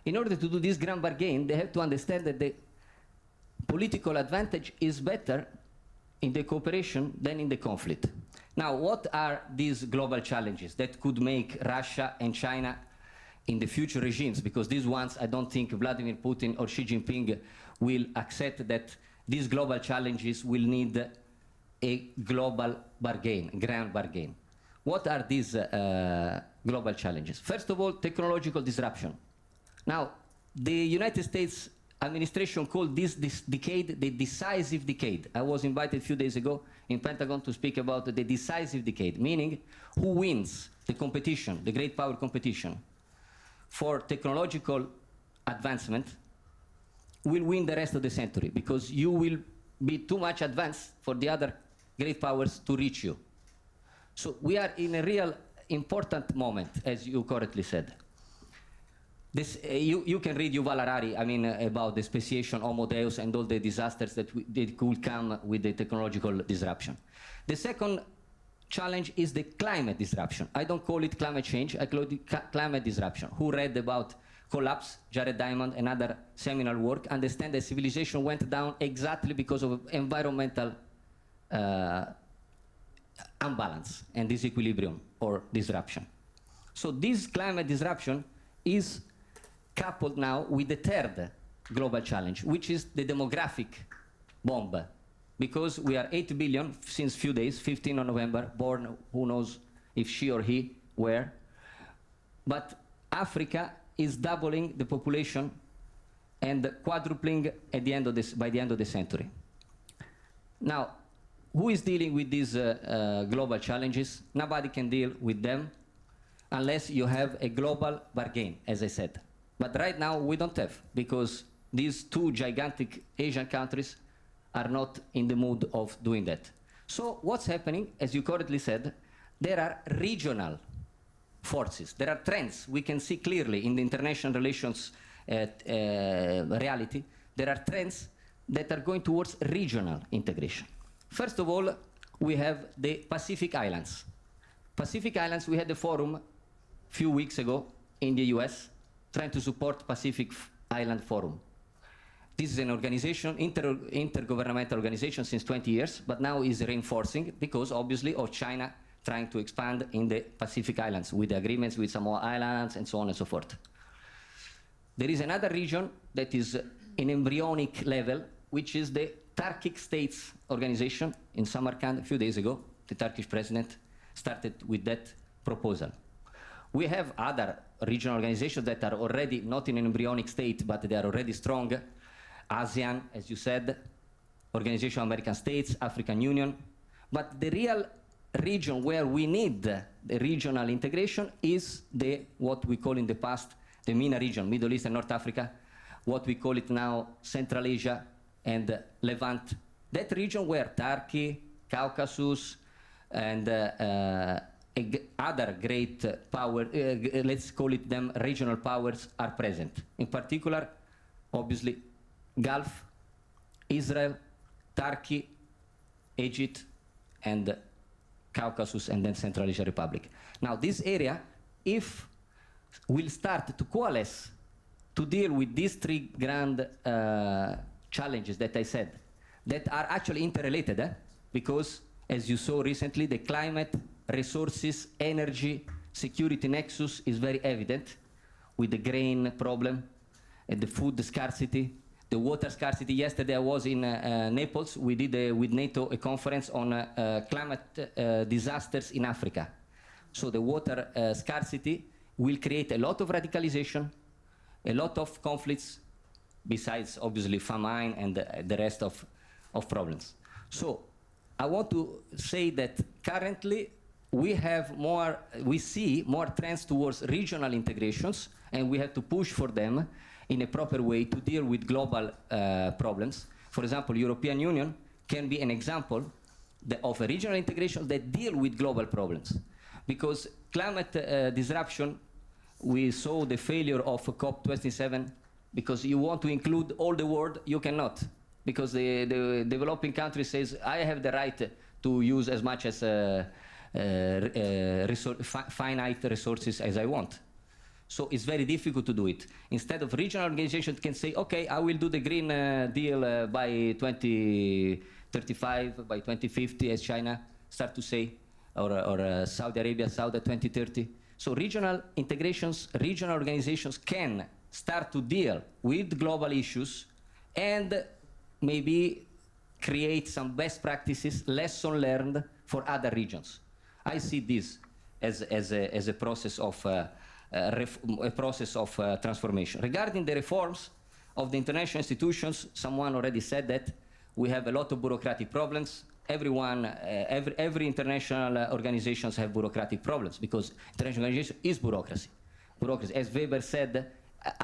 In order to do this grand bargain, they have to understand that the political advantage is better in the cooperation than in the conflict. Now, what are these global challenges that could make Russia and China in the future regimes? Because these ones, I don't think Vladimir Putin or Xi Jinping will accept that these global challenges will need a global bargain, grand bargain. What are these global challenges? First of all, technological disruption. Now, the United States administration called this decade the decisive decade. I was invited a few days ago in Pentagon to speak about the decisive decade, meaning who wins the competition, the great power competition for technological advancement will win the rest of the century, because you will be too much advanced for the other great powers to reach you. So we are in a real important moment, as you correctly said. This, you can read Yuval Harari, I mean, about the speciation, Homo Deus, and all the disasters that could come with the technological disruption. The second challenge is the climate disruption. I don't call it climate change, I call it climate disruption. Who read about Collapse, Jared Diamond, and other seminal work, understand that civilization went down exactly because of environmental unbalance and disequilibrium or disruption. So this climate disruption is coupled now with the third global challenge, which is the demographic bomb. Because we are 8 billion since few days, 15 of November, born who knows if she or he where. But Africa is doubling the population and quadrupling at the end of this, by the end of the century. Now, who is dealing with these global challenges? Nobody can deal with them unless you have a global bargain, as I said. But right now we don't have, because these two gigantic Asian countries are not in the mood of doing that. So what's happening, as you correctly said, there are regional forces, there are trends we can see clearly in the international relations reality. There are trends that are going towards regional integration. First of all, we have the Pacific Islands. Pacific Islands, we had a forum a few weeks ago in the US trying to support Pacific Island Forum. This is an organization, intergovernmental organization since 20 years, but now is reinforcing because obviously of China trying to expand in the Pacific Islands with the agreements with Samoa Islands and so on and so forth. There is another region that is in embryonic level, which is the Turkic States Organization in Samarkand a few days ago. The Turkish president started with that proposal. We have other regional organizations that are already not in an embryonic state, but they are already strong. ASEAN, as you said, Organization of American States, African Union. But the real region where we need the regional integration is what we call in the past the MENA region, Middle East and North Africa, what we call it now Central Asia and Levant. That region where Turkey, Caucasus, and other great power, let's call it them regional powers, are present. In particular, obviously, Gulf, Israel, Turkey, Egypt, and Caucasus, and then Central Asia Republic. Now, this area, if we'll start to coalesce to deal with these three grand challenges that I said, that are actually interrelated, because, as you saw recently, the climate, resources, energy, security nexus is very evident with the grain problem and the food scarcity, the water scarcity. Yesterday I was in Naples. We did with NATO a conference on climate disasters in Africa. So the water scarcity will create a lot of radicalization, a lot of conflicts, besides obviously famine and the rest of problems. So I want to say that currently we see more trends towards regional integrations, and we have to push for them in a proper way to deal with global problems. For example, European Union can be an example of a regional integration that deal with global problems. Because climate disruption, we saw the failure of COP27, because you want to include all the world, you cannot. because the developing country says, I have the right to use as much as finite resources as I want. So it's very difficult to do it. Instead of regional organizations can say, okay, I will do the Green Deal by 2035, by 2050, as China start to say, or Saudi Arabia, Saudi 2030. So regional integrations, regional organizations can start to deal with global issues and maybe create some best practices, lesson learned for other regions. I see this as a process of transformation. Regarding the reforms of the international institutions, someone already said that we have a lot of bureaucratic problems. Every international organizations have bureaucratic problems because international organization is bureaucracy. Bureaucracy, as Weber said,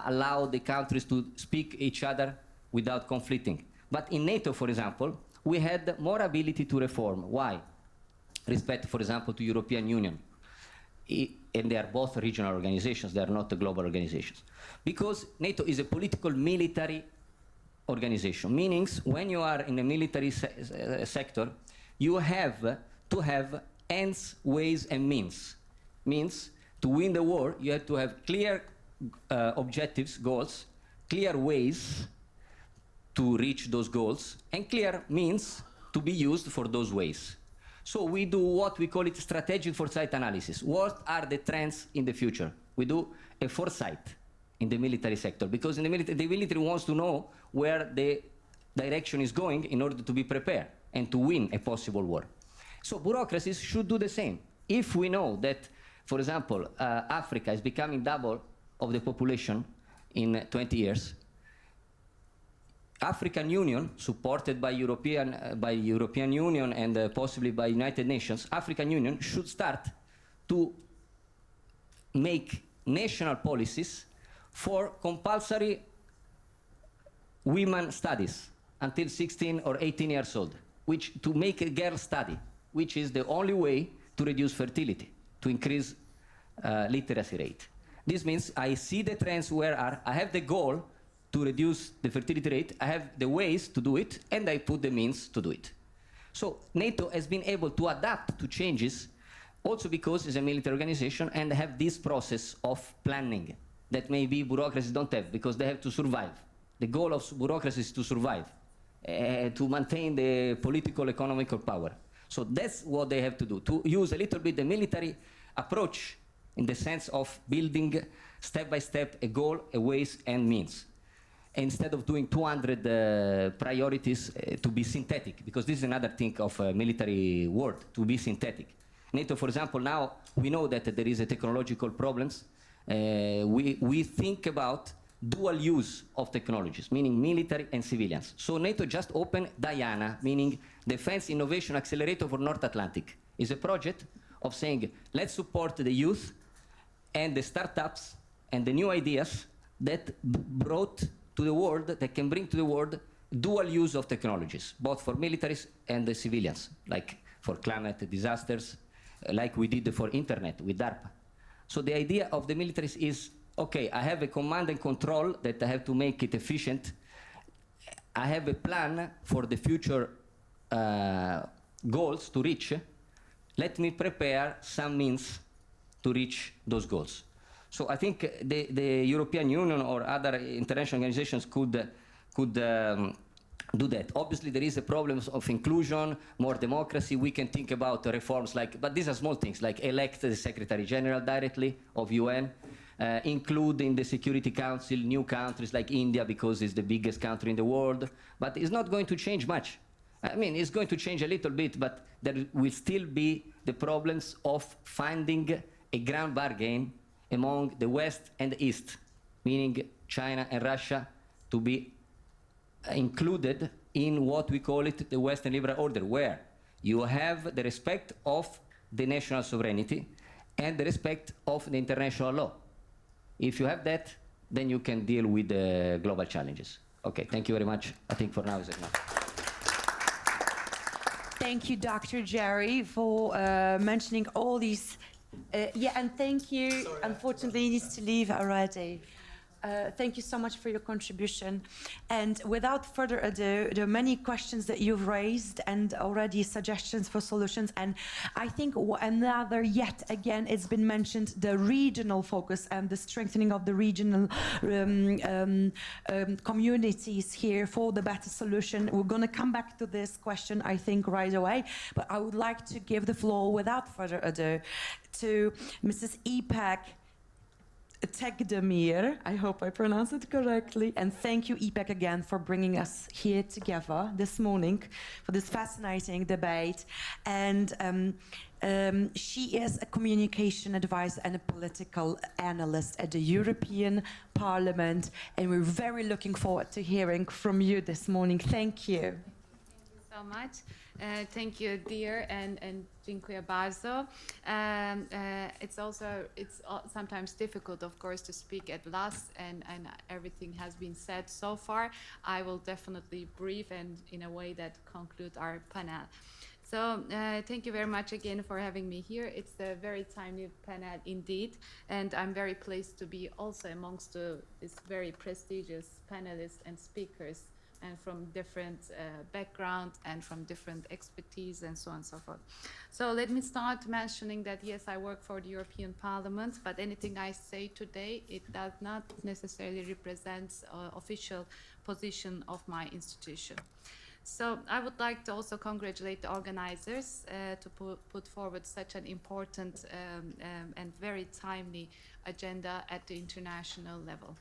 allow the countries to speak each other without conflicting. But in NATO, for example, we had more ability to reform. Why? Respect, for example, to European Union. And they are both regional organizations, they are not the global organizations. Because NATO is a political military organization, meaning when you are in a military sector, you have to have ends, ways, and means. Means to win the war, you have to have clear objectives, goals, clear ways to reach those goals, and clear means to be used for those ways. So we do what we call it strategic foresight analysis. What are the trends in the future? We do a foresight in the military sector, because in the military wants to know where the direction is going in order to be prepared and to win a possible war. So bureaucracies should do the same. If we know that, for example, Africa is becoming double of the population in 20 years, African Union, supported by European Union and possibly by United Nations, African Union should start to make national policies for compulsory women studies until 16 or 18 years old, which to make a girl study, which is the only way to reduce fertility, to increase literacy rate. This means I see the trends where I have the goal to reduce the fertility rate, I have the ways to do it, and I put the means to do it. So NATO has been able to adapt to changes also because it's a military organization and have this process of planning that maybe bureaucracies don't have because they have to survive. The goal of bureaucracy is to survive, to maintain the political, economical power. So that's what they have to do, to use a little bit the military approach in the sense of building step by step a goal, a ways, and means. Instead of doing 200 priorities to be synthetic, because this is another thing of military world, to be synthetic. NATO, for example, now we know that there is a technological problems. We think about dual use of technologies, meaning military and civilians. So NATO just opened Diana, meaning Defense Innovation Accelerator for North Atlantic. It's a project of saying, let's support the youth and the startups and the new ideas that brought to the world, that can bring to the world dual use of technologies, both for militaries and the civilians, like for climate disasters, like we did for internet with DARPA. So the idea of the militaries is, okay, I have a command and control that I have to make it efficient. I have a plan for the future goals to reach. Let me prepare some means to reach those goals. So I think the European Union or other international organizations could do that. Obviously, there is a problem of inclusion, more democracy. We can think about reforms like, but these are small things, like elect the Secretary General directly of UN, include in the Security Council new countries like India because it's the biggest country in the world. But it's not going to change much. I mean, it's going to change a little bit, but there will still be the problems of finding a ground bargain among the West and the East, meaning China and Russia, to be included in what we call it the Western liberal order, where you have the respect of the national sovereignty and the respect of the international law. If you have that, then you can deal with the global challenges. Okay, thank you very much. I think for now is enough. Thank you, Dr. Jerry, for mentioning all these. And thank you. Sorry, Unfortunately, he needs to leave already. Thank you so much for your contribution. And without further ado, there are many questions that you've raised and already suggestions for solutions. And I think another, yet again, it's been mentioned, the regional focus and the strengthening of the regional communities here for the better solution. We're going to come back to this question, I think, right away. But I would like to give the floor, without further ado, to Mrs. Ipek Tekdemir, I hope I pronounce it correctly, and thank you, Ipek, again for bringing us here together this morning for this fascinating debate. And she is a communication advisor and a political analyst at the European Parliament, and we're very looking forward to hearing from you this morning. Thank you. Thank you so much. Thank you, dear, and dziękuję bardzo. It's sometimes difficult, of course, to speak at last, and everything has been said so far. I will definitely brief and in a way that conclude our panel. So thank you very much again for having me here. It's a very timely panel indeed, and I'm very pleased to be also amongst these very prestigious panelists and speakers, and from different backgrounds and from different expertise and so on and so forth. So let me start mentioning that yes, I work for the European Parliament, but anything I say today, it does not necessarily represent official position of my institution. So I would like to also congratulate the organizers to put forward such an important and very timely agenda at the international level.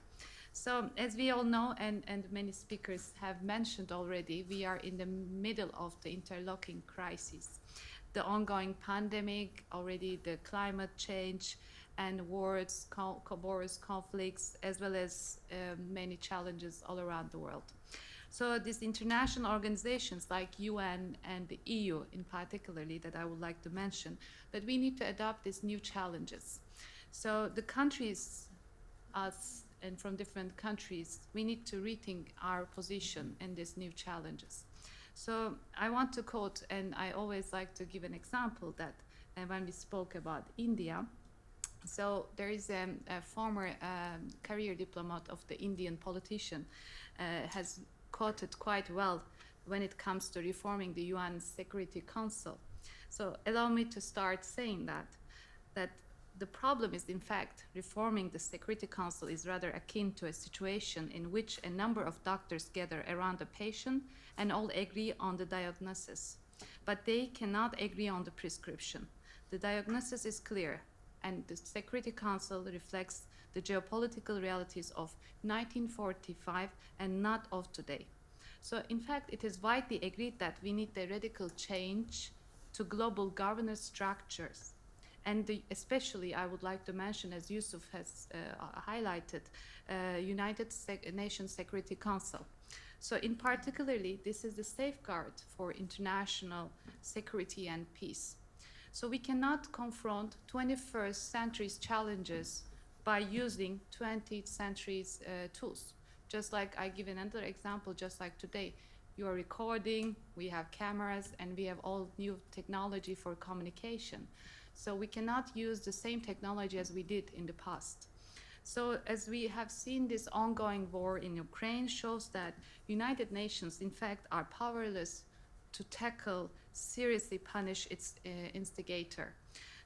So as we all know, and many speakers have mentioned already, we are in the middle of the interlocking crisis. The ongoing pandemic, already the climate change and wars, wars, conflicts, as well as many challenges all around the world. So these international organizations like UN and the EU in particularly that I would like to mention, that we need to adopt these new challenges. So the countries, us, and from different countries, we need to rethink our position in these new challenges. So I want to quote, and I always like to give an example that when we spoke about India, so there is a former career diplomat of the Indian politician has quoted quite well when it comes to reforming the UN Security Council. So allow me to start saying that the problem is, in fact, reforming the Security Council is rather akin to a situation in which a number of doctors gather around a patient and all agree on the diagnosis, but they cannot agree on the prescription. The diagnosis is clear, and the Security Council reflects the geopolitical realities of 1945 and not of today. So, in fact, it is widely agreed that we need a radical change to global governance structures. And especially, I would like to mention, as Yusuf has highlighted, United Nations Security Council. So in particularly, this is the safeguard for international security and peace. So we cannot confront 21st century's challenges by using 20th century's tools. Just like I give another example, just like today, you are recording, we have cameras, and we have all new technology for communication. So we cannot use the same technology as we did in the past. So as we have seen, this ongoing war in Ukraine shows that United Nations, in fact, are powerless to tackle, seriously punish its instigator.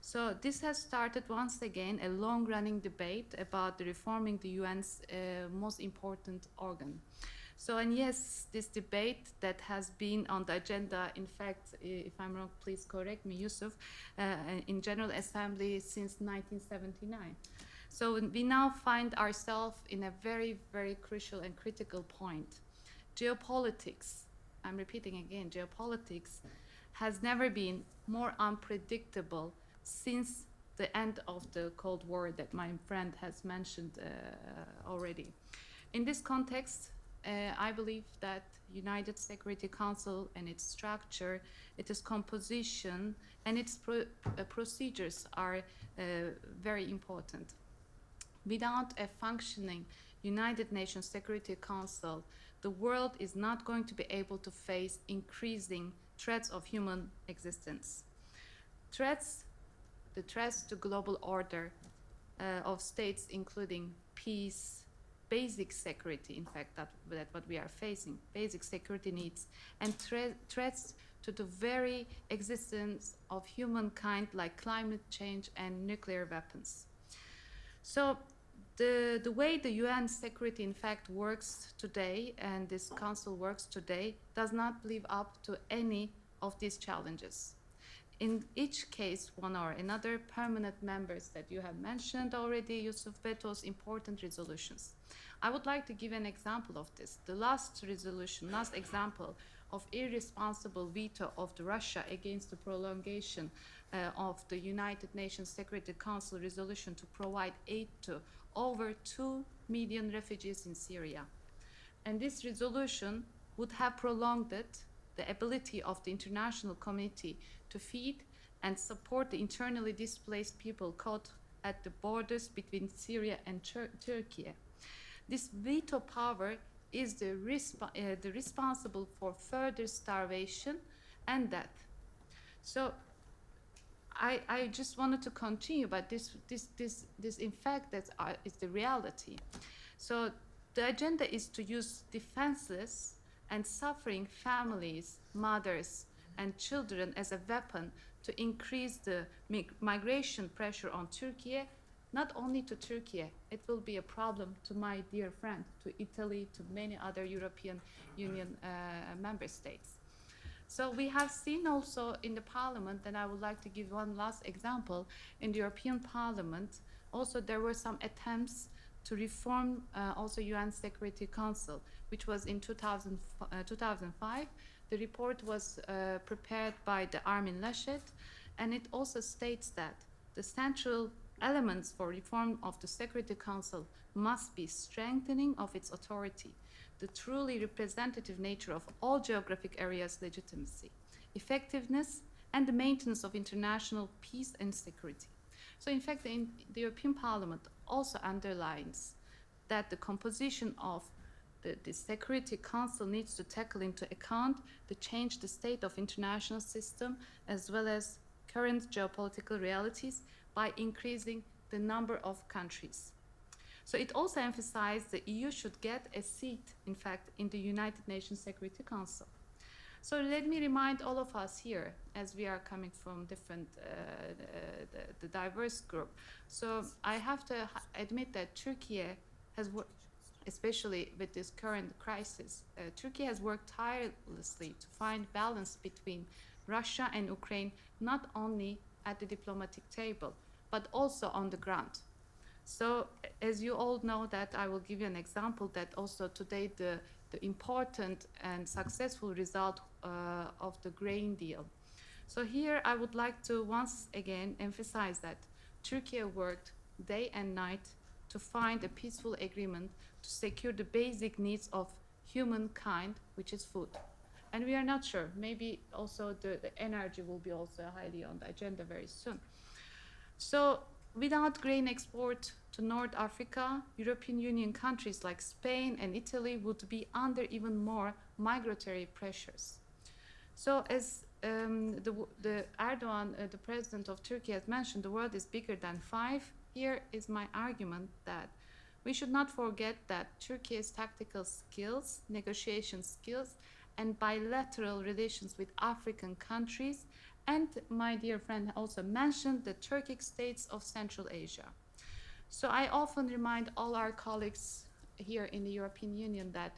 So this has started once again a long-running debate about the reforming the UN's most important organ. So, and yes, this debate that has been on the agenda, in fact, if I'm wrong, please correct me, Yusuf, in General Assembly since 1979. So we now find ourselves in a very, very crucial and critical point. Geopolitics, I'm repeating again, geopolitics has never been more unpredictable since the end of the Cold War that my friend has mentioned already. In this context, I believe that United Security Council and its structure, its composition, and its procedures are very important. Without a functioning United Nations Security Council, the world is not going to be able to face increasing threats of human existence. The threats to global order of states, including peace, basic security, in fact, that what we are facing, basic security needs, and threats to the very existence of humankind, like climate change and nuclear weapons. So the way the UN security, in fact, works today, and this council works today, does not live up to any of these challenges. In each case, one or another, permanent members that you have mentioned already, Yusuf, vetoes important resolutions. I would like to give an example of this. The last example of irresponsible veto of Russia against the prolongation of the United Nations Security Council resolution to provide aid to over 2 million refugees in Syria. And this resolution would have prolonged the ability of the international community to feed and support the internally displaced people caught at the borders between Syria and Turkey. This veto power is the responsible for further starvation and death. So I just wanted to continue, but this in fact is the reality. So the agenda is to use defenseless and suffering families, mothers, and children as a weapon to increase the migration pressure on Turkey, not only to Turkey, it will be a problem to my dear friend, to Italy, to many other European Union member states. So we have seen also in the Parliament, and I would like to give one last example, in the European Parliament, also there were some attempts to reform also UN Security Council, which was in 2005. The report was prepared by the Armin Laschet, and it also states that the central elements for reform of the Security Council must be strengthening of its authority, the truly representative nature of all geographic areas' legitimacy, effectiveness, and the maintenance of international peace and security. So in fact, the European Parliament also underlines that the composition of the Security Council needs to tackle into account the change the state of international system as well as current geopolitical realities by increasing the number of countries. So it also emphasized the EU should get a seat, in fact, in the United Nations Security Council. So let me remind all of us here, as we are coming from different, the diverse group. So I have to admit that Turkey has worked, especially with this current crisis, Turkey has worked tirelessly to find balance between Russia and Ukraine, not only at the diplomatic table, but also on the ground. So as you all know that, I will give you an example that also today the important and successful result of the grain deal. So here I would like to once again emphasize that Turkey worked day and night to find a peaceful agreement to secure the basic needs of humankind, which is food. And we are not sure, maybe also the energy will be also highly on the agenda very soon. So without grain export to North Africa, European Union countries like Spain and Italy would be under even more migratory pressures. So as the Erdogan, the president of Turkey, has mentioned, the world is bigger than 5. Here is my argument that we should not forget that Turkey's tactical skills, negotiation skills, and bilateral relations with African countries, and my dear friend also mentioned the Turkic states of Central Asia. So I often remind all our colleagues here in the European Union that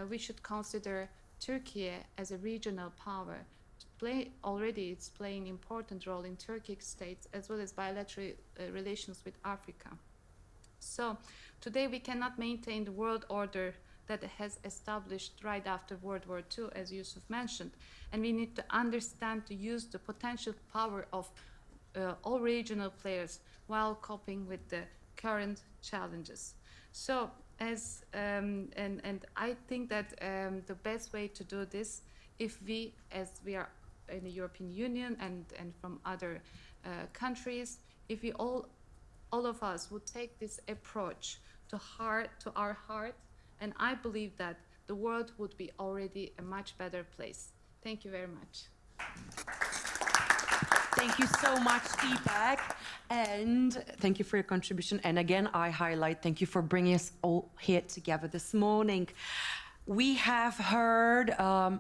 we should consider Turkey as a regional power. It's playing an important role in Turkic states as well as bilateral relations with Africa. So today we cannot maintain the world order that has established right after World War II, as Yusuf mentioned, and we need to understand to use the potential power of all regional players while coping with the current challenges. So as and I think that the best way to do this, if we, as we are in the European Union and from other countries, if we all of us would take this approach to our heart, and I believe that the world would be already a much better place. Thank you very much. Thank you so much, Deepak. And thank you for your contribution. And again, I highlight, thank you for bringing us all here together this morning. We have heard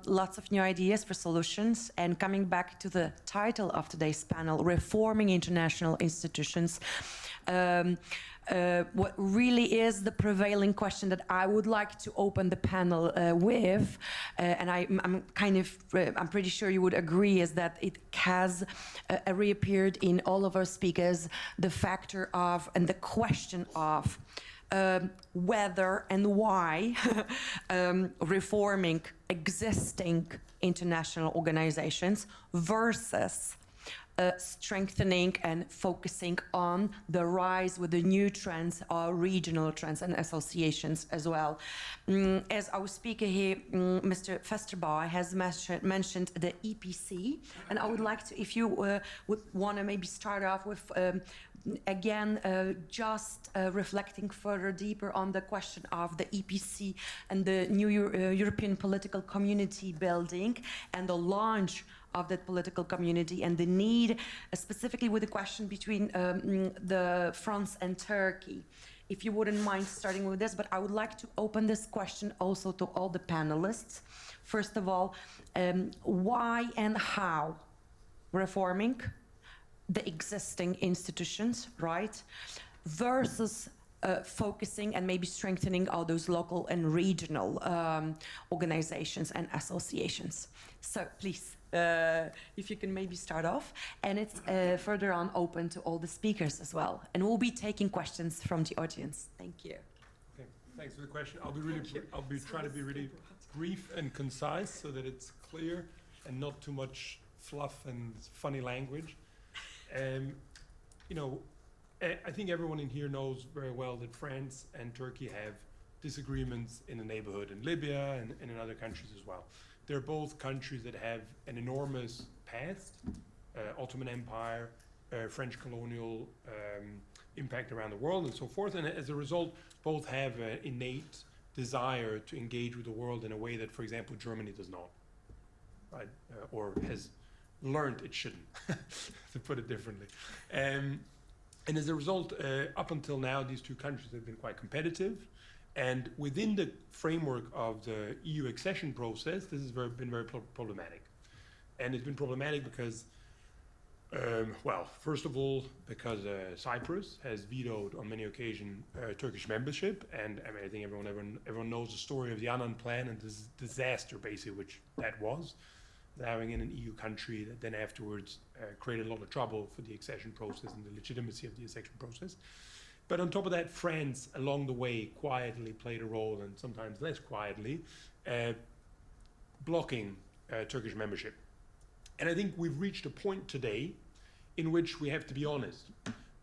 lots of new ideas for solutions, and coming back to the title of today's panel, Reforming International Institutions, what really is the prevailing question that I would like to open the panel with, and I'm pretty sure you would agree, is that it has reappeared in all of our speakers, the factor of and the question of whether and why reforming existing international organizations versus strengthening and focusing on the rise with the new trends or regional trends and associations as well. As our speaker here, Mr. Festerbauer, has mentioned the EPC, and I would like to, if you would want to maybe start off with again, just reflecting further deeper on the question of the EPC and the new European political community building and the launch of that political community and the need, specifically with the question between the France and Turkey. If you wouldn't mind starting with this, but I would like to open this question also to all the panelists. First of all, why and how reforming the existing institutions, right, versus focusing and maybe strengthening all those local and regional organizations and associations. So please, if you can maybe start off, and it's further on open to all the speakers as well. And we'll be taking questions from the audience. Thank you. Okay, thanks for the question. I'll be trying to be really brief and concise so that it's clear and not too much fluff and funny language. You know, I think everyone in here knows very well that France and Turkey have disagreements in the neighborhood in Libya and in other countries as well. They're both countries that have an enormous past, Ottoman Empire, French colonial impact around the world and so forth. And as a result, both have an innate desire to engage with the world in a way that, for example, Germany does not, right? Or has learned it shouldn't, to put it differently. And as a result, up until now, these two countries have been quite competitive. And within the framework of the EU accession process, this has been very problematic. And it's been problematic because, well, first of all, because Cyprus has vetoed on many occasions Turkish membership. And I mean, I think everyone knows the story of the Annan Plan and this disaster, basically, which that was. Allowing in an EU country that then afterwards created a lot of trouble for the accession process and the legitimacy of the accession process. But on top of that, France, along the way, quietly played a role, and sometimes less quietly, blocking Turkish membership. And I think we've reached a point today in which we have to be honest.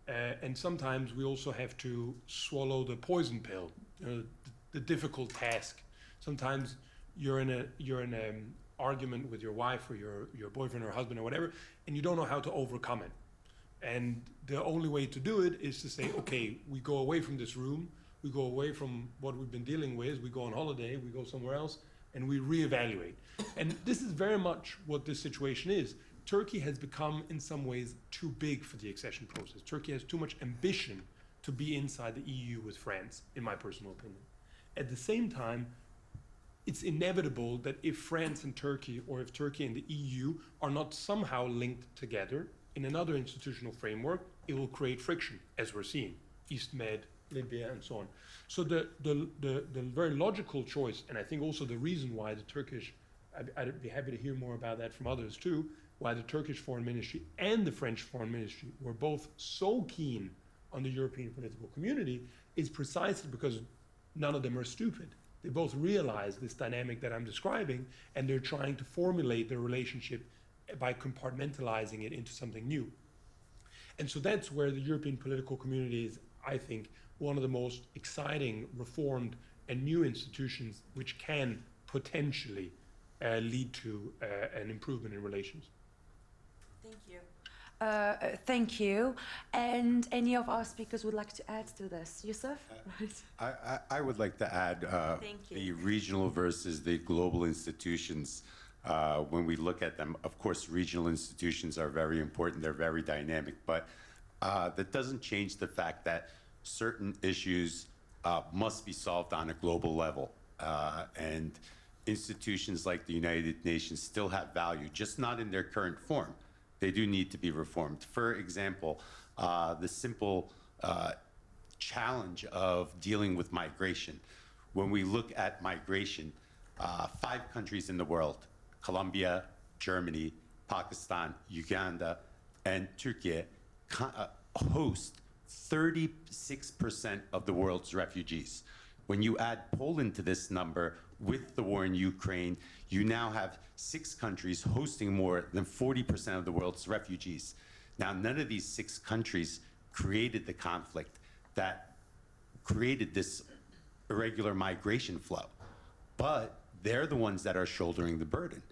And sometimes we also have to swallow the poison pill, the difficult task. Sometimes you're in an argument with your wife or your boyfriend or husband or whatever, and you don't know how to overcome it. And the only way to do it is to say, okay, we go away from this room, we go away from what we've been dealing with, we go on holiday, we go somewhere else, and we reevaluate. And this is very much what this situation is. Turkey has become, in some ways, too big for the accession process. Turkey has too much ambition to be inside the EU with France, in my personal opinion. At the same time, it's inevitable that if France and Turkey, or if Turkey and the EU are not somehow linked together in another institutional framework, it will create friction, as we're seeing, East Med, Libya, and so on. So the very logical choice, and I think also the reason why the Turkish, I'd be happy to hear more about that from others too, why the Turkish Foreign Ministry and the French Foreign Ministry were both so keen on the European political community, is precisely because none of them are stupid. They both realize this dynamic that I'm describing, and they're trying to formulate their relationship by compartmentalizing it into something new. And so that's where the European political community is, I think, one of the most exciting, reformed, and new institutions which can potentially lead to an improvement in relations. Thank you. Thank you. And any of our speakers would like to add to this? Yusuf? I would like to add Thank you. the regional versus the global institutions when we look at them. Of course, regional institutions are very important. They're very dynamic, but that doesn't change the fact that certain issues must be solved on a global level. And institutions like the United Nations still have value, just not in their current form. They do need to be reformed. For example, the simple challenge of dealing with migration. When we look at migration, 5 countries in the world, Colombia, Germany, Pakistan, Uganda, and Turkey, host 36% of the world's refugees. When you add Poland to this number with the war in Ukraine, you now have 6 countries hosting more than 40% of the world's refugees. Now, none of these 6 countries created the conflict that created this irregular migration flow, but they're the ones that are shouldering the burden.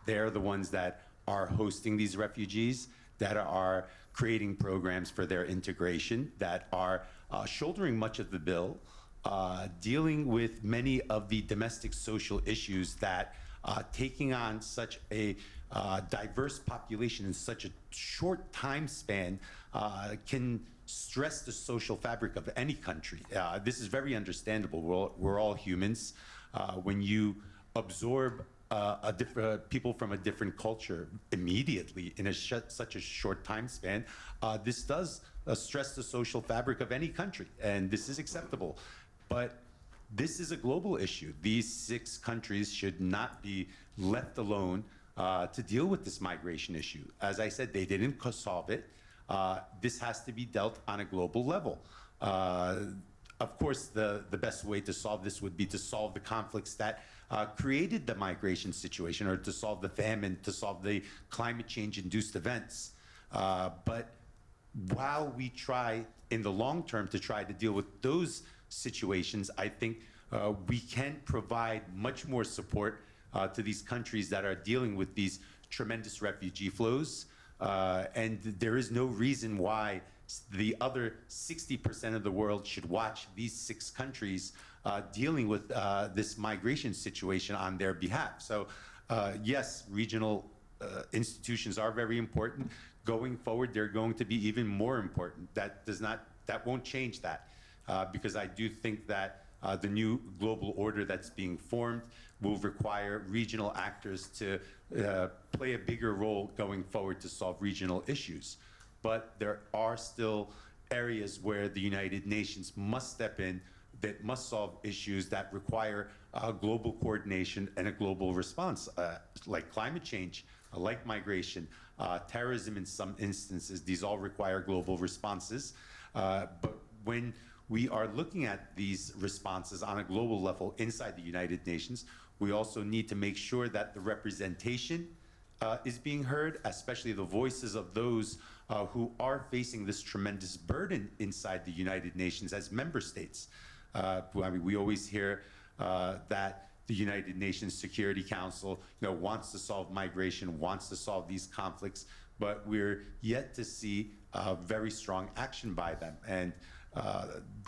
They're the ones that are hosting these refugees, that are creating programs for their integration, that are shouldering much of the bill, dealing with many of the domestic social issues that taking on such a diverse population in such a short time span can stress the social fabric of any country. This is very understandable. We're all humans. When you absorb people from a different culture immediately in such a short time span, this does stress the social fabric of any country, and this is acceptable. But this is a global issue. These 6 countries should not be left alone to deal with this migration issue. As I said, they didn't solve it. This has to be dealt on a global level. Of course, the best way to solve this would be to solve the conflicts that created the migration situation, or to solve the famine, to solve the climate change-induced events. But while we try in the long term to try to deal with those situations, I think we can provide much more support to these countries that are dealing with these tremendous refugee flows. And there is no reason why the other 60% of the world should watch these 6 countries dealing with this migration situation on their behalf. So yes, regional institutions are very important. Going forward, they're going to be even more important. That won't change that, because I do think that the new global order that's being formed will require regional actors to play a bigger role going forward to solve regional issues. But there are still areas where the United Nations must step in, that must solve issues that require global coordination and a global response, like climate change, like migration, terrorism in some instances. These all require global responses. But when we are looking at these responses on a global level inside the United Nations, we also need to make sure that the representation is being heard, especially the voices of those who are facing this tremendous burden inside the United Nations as member states. I mean, we always hear that the United Nations Security Council, wants to solve migration, wants to solve these conflicts, but we're yet to see very strong action by them. And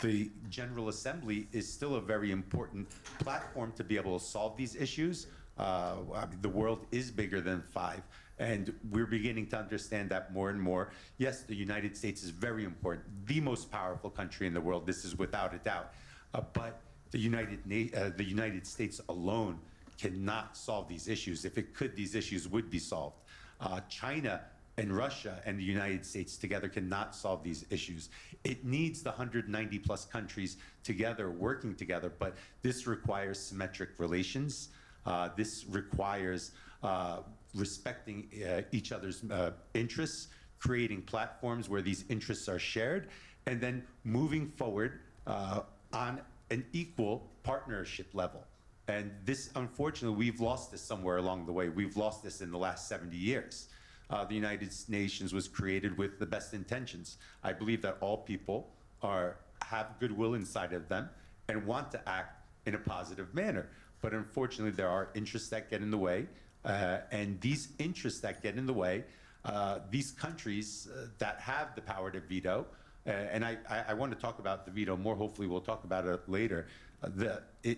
the General Assembly is still a very important platform to be able to solve these issues. I mean, the world is bigger than 5, and we're beginning to understand that more and more. Yes, the United States is very important, the most powerful country in the world. This is without a doubt. But the United States alone cannot solve these issues. If it could, these issues would be solved. China and Russia and the United States together cannot solve these issues. It needs the 190 plus countries together, working together, but this requires symmetric relations. This requires respecting each other's interests, creating platforms where these interests are shared, and then moving forward on an equal partnership level. And this, unfortunately, we've lost this somewhere along the way. We've lost this in the last 70 years. The United Nations was created with the best intentions. I believe that all people have goodwill inside of them and want to act in a positive manner. But unfortunately, there are interests that get in the way. And these interests that get in the way, these countries that have the power to veto, and I want to talk about the veto more, hopefully we'll talk about it later, it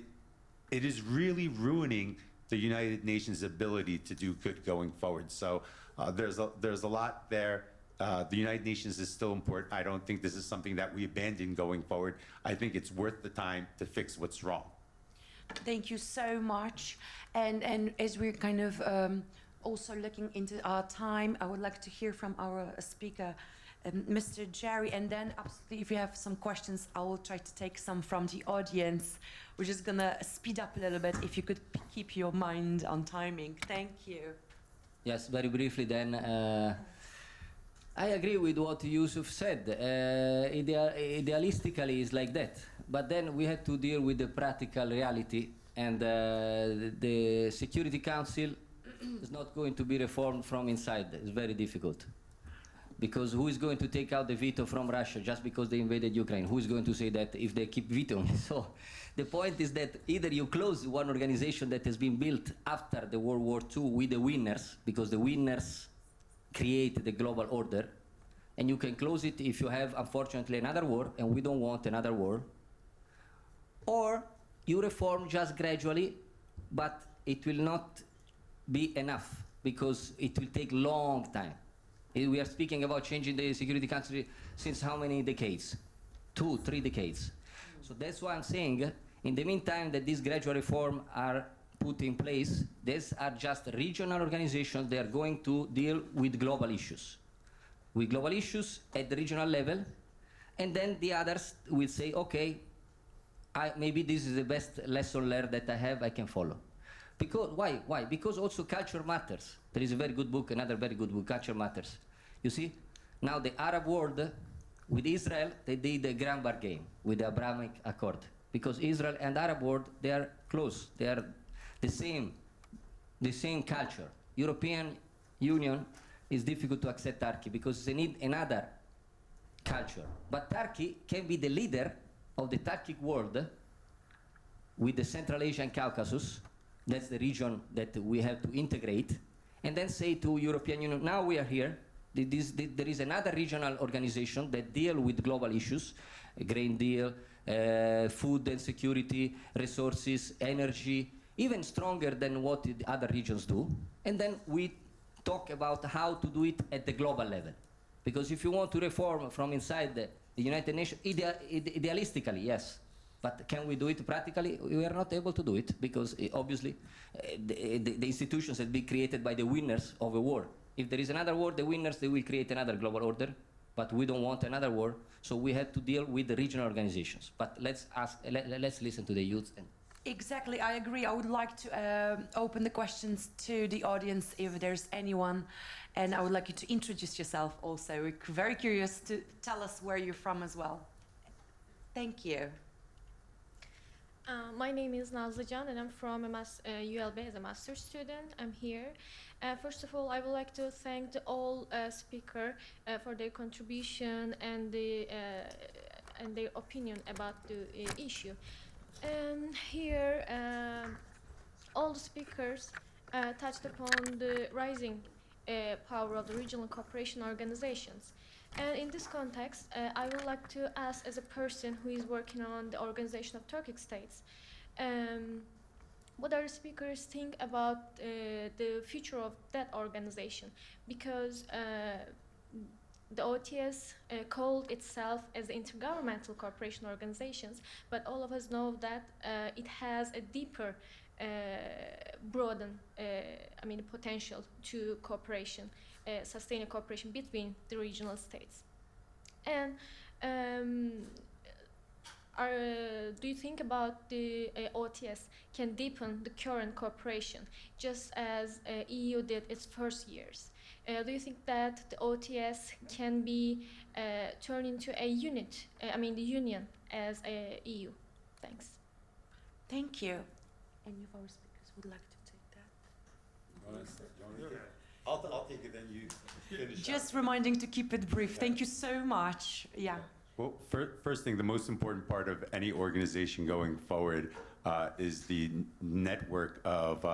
is really ruining the United Nations' ability to do good going forward. So there's a lot there. The United Nations is still important. I don't think this is something that we abandon going forward. I think it's worth the time to fix what's wrong. Thank you so much. And as we're kind of also looking into our time, I would like to hear from our speaker, Mr. Jerry, and then absolutely, if you have some questions, I will try to take some from the audience. We're just gonna speed up a little bit. If you could keep your mind on timing. Thank you. Yes, very briefly then. I agree with what Yusuf said. Idealistically, it's like that. But then we had to deal with the practical reality, and the Security Council is not going to be reformed from inside. It's very difficult. Because who is going to take out the veto from Russia just because they invaded Ukraine? Who is going to say that if they keep vetoing? So the point is that either you close one organization that has been built after the World War II with the winners, because the winners create the global order, and you can close it if you have, unfortunately, another war, and we don't want another war, or you reform just gradually, but it will not be enough, because it will take long time. We are speaking about changing the Security Council since how many decades? 2, 3 decades. So that's why I'm saying, in the meantime that these gradual reforms are put in place, these are just regional organizations. They are going to deal with global issues. With global issues at the regional level, and then the others will say, okay, maybe this is the best lesson learned that I can follow. Because, why? Because also culture matters. There is a very good book, another very good book, Culture Matters. You see, now the Arab world, with Israel, they did a grand bargain with the Abrahamic Accord. Because Israel and Arab world, they are close. They are the same culture. European Union is difficult to accept Turkey because they need another culture. But Turkey can be the leader of the Turkic world with the Central Asia and Caucasus. That's the region that we have to integrate, and then say to European Union, now we are here, there is another regional organization that deal with global issues, grain deal, food and security, resources, energy, even stronger than what the other regions do, and then we talk about how to do it at the global level. Because if you want to reform from inside the United Nations, idealistically, yes. But can we do it practically? We are not able to do it because obviously the institutions have been created by the winners of a war. If there is another war, the winners, they will create another global order, but we don't want another war, so we have to deal with the regional organizations. But let's listen to the youth. Exactly, I agree. I would like to open the questions to the audience if there's anyone, and I would like you to introduce yourself also. We're very curious to tell us where you're from as well. Thank you. My name is Nazlıcan and I'm from ULB as a master's student. I'm here. First of all, I would like to thank all speakers for their contribution and their opinion about the issue. Here, all the speakers touched upon the rising power of the regional cooperation organizations. And in this context, I would like to ask, as a person who is working on the organization of Turkic states, what are the speakers think about the future of that organization? Because the OTS called itself as intergovernmental cooperation organizations, but all of us know that it has a deeper, broaden, potential to cooperation, sustained cooperation between the regional states. And do you think about the OTS can deepen the current cooperation, just as EU did its first years? Do you think that the OTS can be turned into a unit, the union as a EU? Thanks. Thank you. Any of our speakers would like to take that? I'll take it, then you finish. Just reminding to keep it brief. Thank you so much. Yeah. Well, first thing, the most important part of any organization going forward is the network of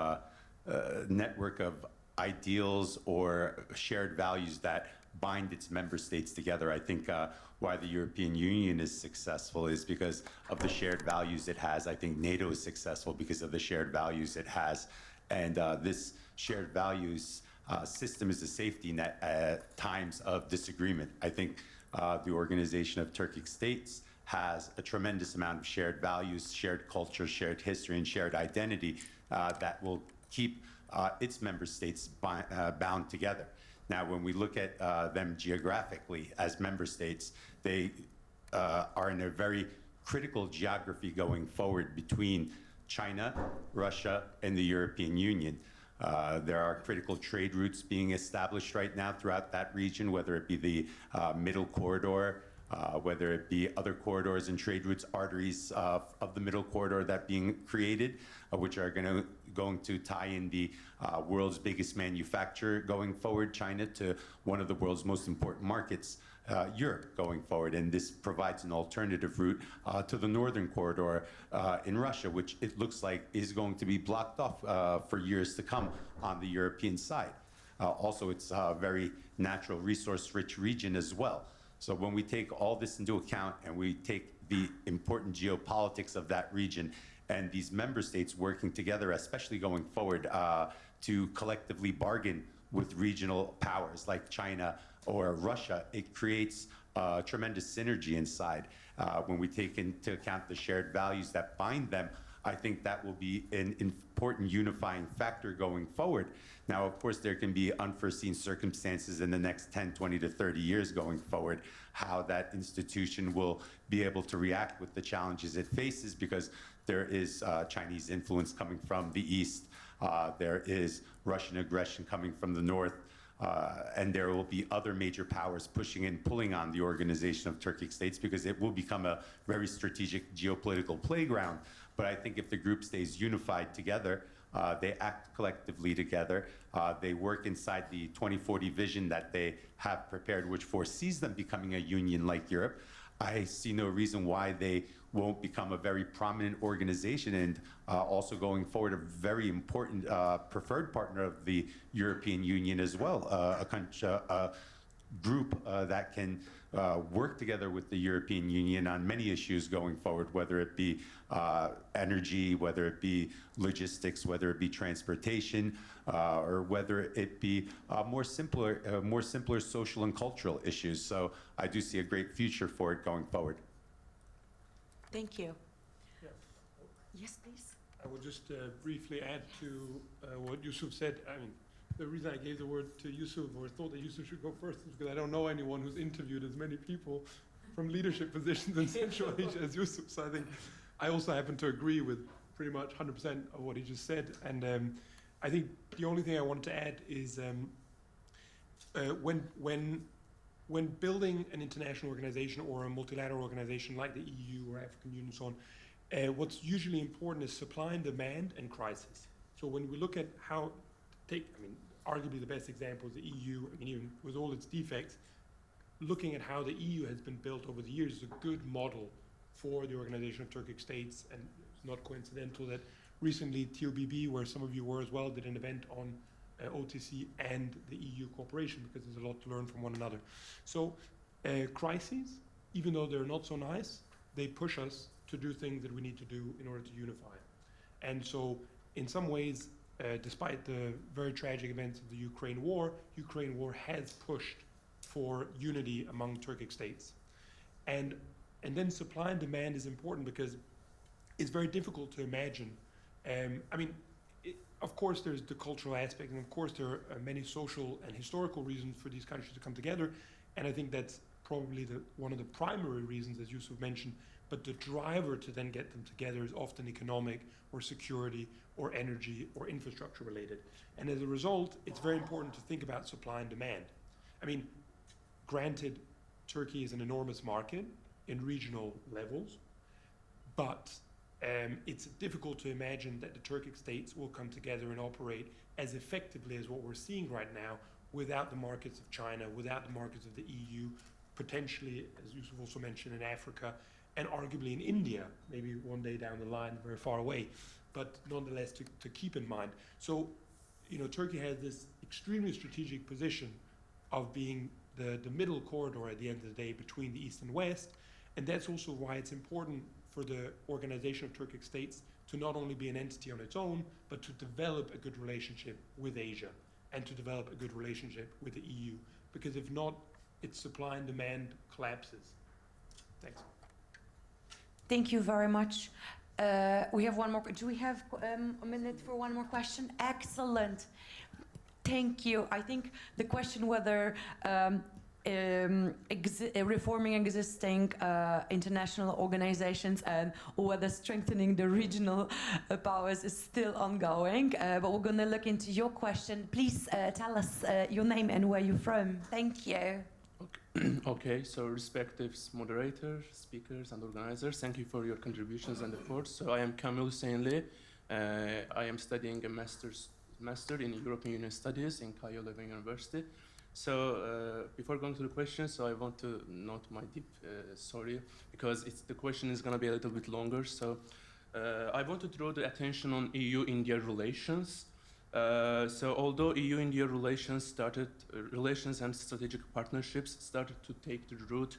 ideals or shared values that bind its member states together. I think why the European Union is successful is because of the shared values it has. I think NATO is successful because of the shared values it has. And this shared values system is a safety net at times of disagreement. I think the Organization of Turkic States has a tremendous amount of shared values, shared culture, shared history, and shared identity that will keep its member states bound together. Now, when we look at them geographically as member states, they are in a very critical geography going forward between China, Russia, and the European Union. There are critical trade routes being established right now throughout that region, whether it be the Middle Corridor, whether it be other corridors and trade routes, arteries of the Middle Corridor that being created, which are going to tie in the world's biggest manufacturer going forward, China, to one of the world's most important markets, Europe, going forward. And this provides an alternative route to the Northern Corridor in Russia, which it looks like is going to be blocked off for years to come on the European side. Also, it's a very natural resource-rich region as well. So when we take all this into account and we take the important geopolitics of that region and these member states working together, especially going forward, to collectively bargain with regional powers like China or Russia, it creates tremendous synergy inside. When we take into account the shared values that bind them, I think that will be an important unifying factor going forward. Now, of course, there can be unforeseen circumstances in the next 10, 20 to 30 years going forward, how that institution will be able to react with the challenges it faces, because there is Chinese influence coming from the east, there is Russian aggression coming from the north, and there will be other major powers pushing and pulling on the Organization of Turkic States, because it will become a very strategic geopolitical playground. But I think if the group stays unified together, they act collectively together, they work inside the 2040 vision that they have prepared, which foresees them becoming a union like Europe, I see no reason why they won't become a very prominent organization and also going forward a very important preferred partner of the European Union as well, a group that can work together with the European Union on many issues going forward, whether it be energy, whether it be logistics, whether it be transportation, or whether it be more simpler social and cultural issues. So I do see a great future for it going forward. Thank you. Yeah. Yes, please. I will just briefly add to what Yusuf said. I mean, the reason I gave the word to Yusuf, or thought that Yusuf should go first, is because I don't know anyone who's interviewed as many people from leadership positions in Central Asia as Yusuf. So I think I also happen to agree with pretty much 100% of what he just said. And I think the only thing I wanted to add is when building an international organization or a multilateral organization like the EU or African Union and so on, what's usually important is supply and demand and crisis. So when we look at how, arguably the best example is the EU, even with all its defects, looking at how the EU has been built over the years is a good model for the Organization of Turkic States, and it's not coincidental that recently TOBB, where some of you were as well, did an event on OTC and the EU cooperation, because there's a lot to learn from one another. So crises, even though they're not so nice, they push us to do things that we need to do in order to unify. And so in some ways, despite the very tragic events of the Ukraine war has pushed for unity among Turkic states. And then supply and demand is important because it's very difficult to imagine. Of course, there's the cultural aspect, and of course, there are many social and historical reasons for these countries to come together. And I think that's probably one of the primary reasons, as Yusuf mentioned. But the driver to then get them together is often economic or security or energy or infrastructure related. And as a result, it's very important to think about supply and demand. Granted, Turkey is an enormous market in regional levels, but it's difficult to imagine that the Turkic states will come together and operate as effectively as what we're seeing right now without the markets of China, without the markets of the EU, potentially, as Yusuf also mentioned, in Africa, and arguably in India, maybe one day down the line, very far away, but nonetheless to keep in mind. So, Turkey has this extremely strategic position of being the middle corridor at the end of the day between the East and West, and that's also why it's important for the Organization of Turkic States to not only be an entity on its own, but to develop a good relationship with Asia and to develop a good relationship with the EU. Because if not, its supply and demand collapses. Thanks. Thank you very much. We have one more. Do we have a minute for one more question? Excellent. Thank you. I think the question whether reforming existing international organizations or whether strengthening the regional powers is still ongoing. But we're going to look into your question. Please tell us your name and where you're from. Thank you. Okay, so respective moderators, speakers, and organizers, thank you for your contributions and efforts. So I am Kamil Hüseyinli. I am studying a master in European Union Studies in Cayo Leuven University. So before going to the question, so I want to note my deep sorry, because the question is going to be a little bit longer. So I want to draw the attention on EU-India relations. So although EU-India relations and strategic partnerships started to take the route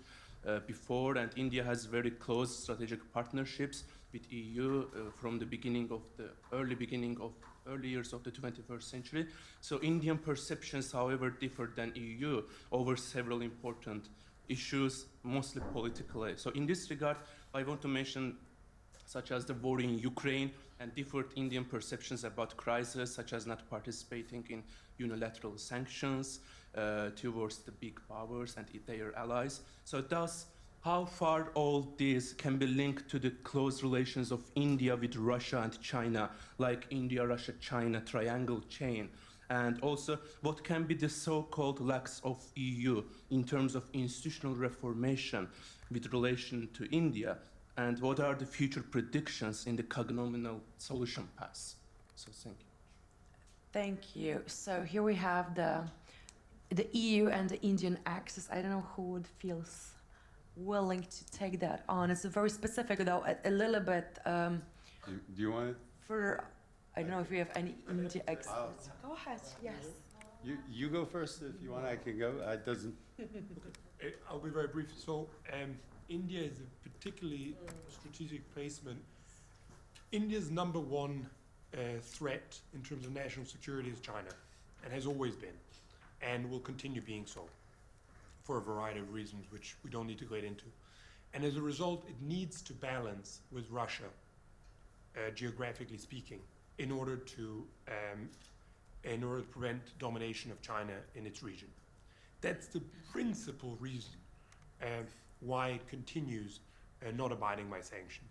before, and India has very close strategic partnerships with EU from the early years of the 21st century. So Indian perceptions, however, differ than EU over several important issues, mostly politically. So in this regard, I want to mention such as the war in Ukraine and different Indian perceptions about crisis, such as not participating in unilateral sanctions towards the big powers and their allies. So thus, how far all this can be linked to the close relations of India with Russia and China, like India-Russia-China triangle chain? And also, what can be the so-called lacks of EU in terms of institutional reformation with relation to India? And what are the future predictions in the cognominal solution path? So thank you. Thank you. So here we have the EU and the Indian axis. I don't know who would feel willing to take that on. It's very specific, though, a little bit. Do you want it? For I don't know if we have any India experts. Go ahead. Yes. You go first if you want. I can go. It doesn't. I'll be very brief. So India is a particularly strategic placement. India's number one threat in terms of national security is China, and has always been, and will continue being so, for a variety of reasons, which we don't need to get into. And as a result, it needs to balance with Russia, geographically speaking, in order to prevent domination of China in its region. That's the principal reason why it continues not abiding by sanction.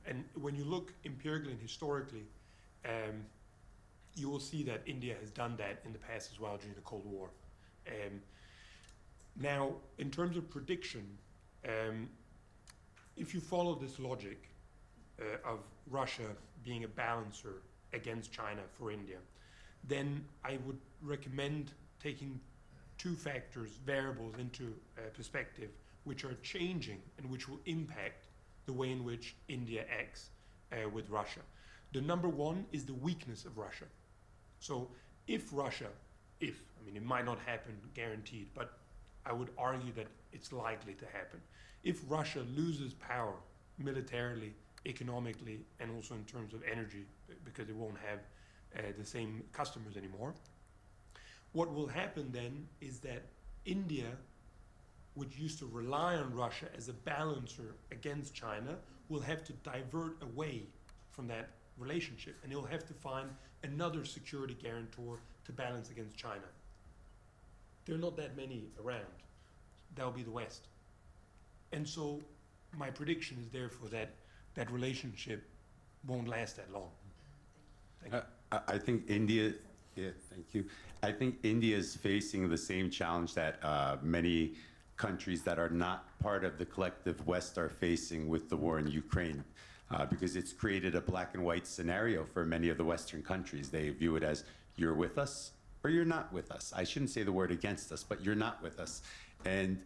And when you look empirically and historically, you will see that India has done that in the past as well during the Cold War. Now, in terms of prediction, if you follow this logic of Russia being a balancer against China for India, then I would recommend taking two variables into perspective, which are changing and which will impact the way in which India acts with Russia. The number one is the weakness of Russia. So if Russia, I mean, it might not happen guaranteed, but I would argue that it's likely to happen. If Russia loses power militarily, economically, and also in terms of energy, because it won't have the same customers anymore, what will happen then is that India, which used to rely on Russia as a balancer against China, will have to divert away from that relationship, and it'll have to find another security guarantor to balance against China. There are not that many around. That'll be the West. And so my prediction is therefore that relationship won't last that long. Thank you. I think India, thank you. I think India is facing the same challenge that many countries that are not part of the collective West are facing with the war in Ukraine, because it's created a black and white scenario for many of the Western countries. They view it as you're with us or you're not with us. I shouldn't say the word against us, but you're not with us. And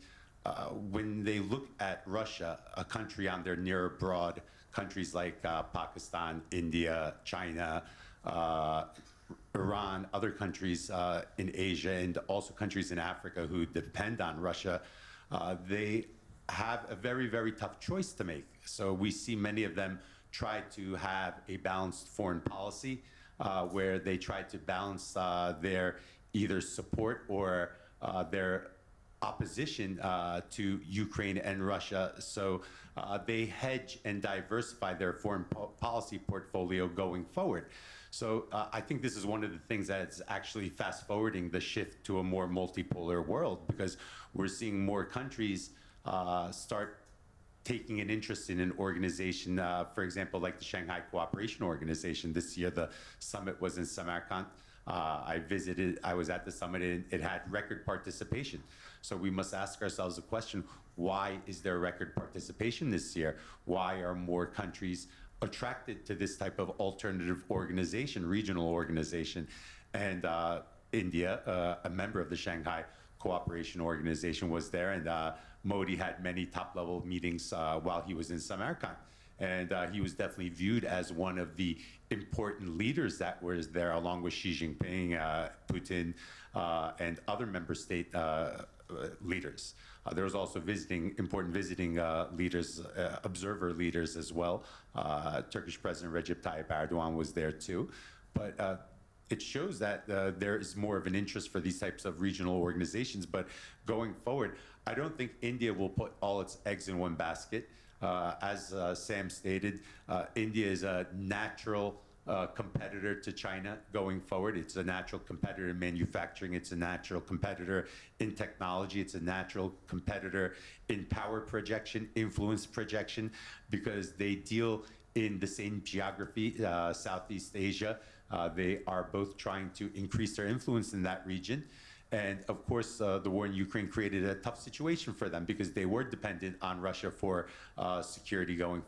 when they look at Russia, a country on their near abroad, countries like Pakistan, India, China, Iran, other countries in Asia, and also countries in Africa who depend on Russia, they have a very, very tough choice to make. So we see many of them tried to have a balanced foreign policy where they tried to balance their either support or their opposition to Ukraine and Russia. So they hedge and diversify their foreign policy portfolio going forward. So I think this is one of the things that's actually fast forwarding the shift to a more multipolar world, because we're seeing more countries start taking an interest in an organization, for example, like the Shanghai Cooperation Organization. This year, the summit was in Samarkand. I was at the summit, and it had record participation. So we must ask ourselves the question, why is there record participation this year? Why are more countries attracted to this type of alternative organization, regional organization? And India, a member of the Shanghai Cooperation Organization, was there, and Modi had many top-level meetings while he was in Samarkand. And he was definitely viewed as one of the important leaders that was there, along with Xi Jinping, Putin, and other member state leaders. There was also important visiting leaders, observer leaders as well. Turkish President Recep Tayyip Erdogan was there too. But it shows that there is more of an interest for these types of regional organizations. But going forward, I don't think India will put all its eggs in one basket. As Sam stated, India is a natural competitor to China going forward. It's a natural competitor in manufacturing. It's a natural competitor in technology. It's a natural competitor in power projection, influence projection, because they deal in the same geography, Southeast Asia. They are both trying to increase their influence in that region. And of course, the war in Ukraine created a tough situation for them because they were dependent on Russia for security going forward.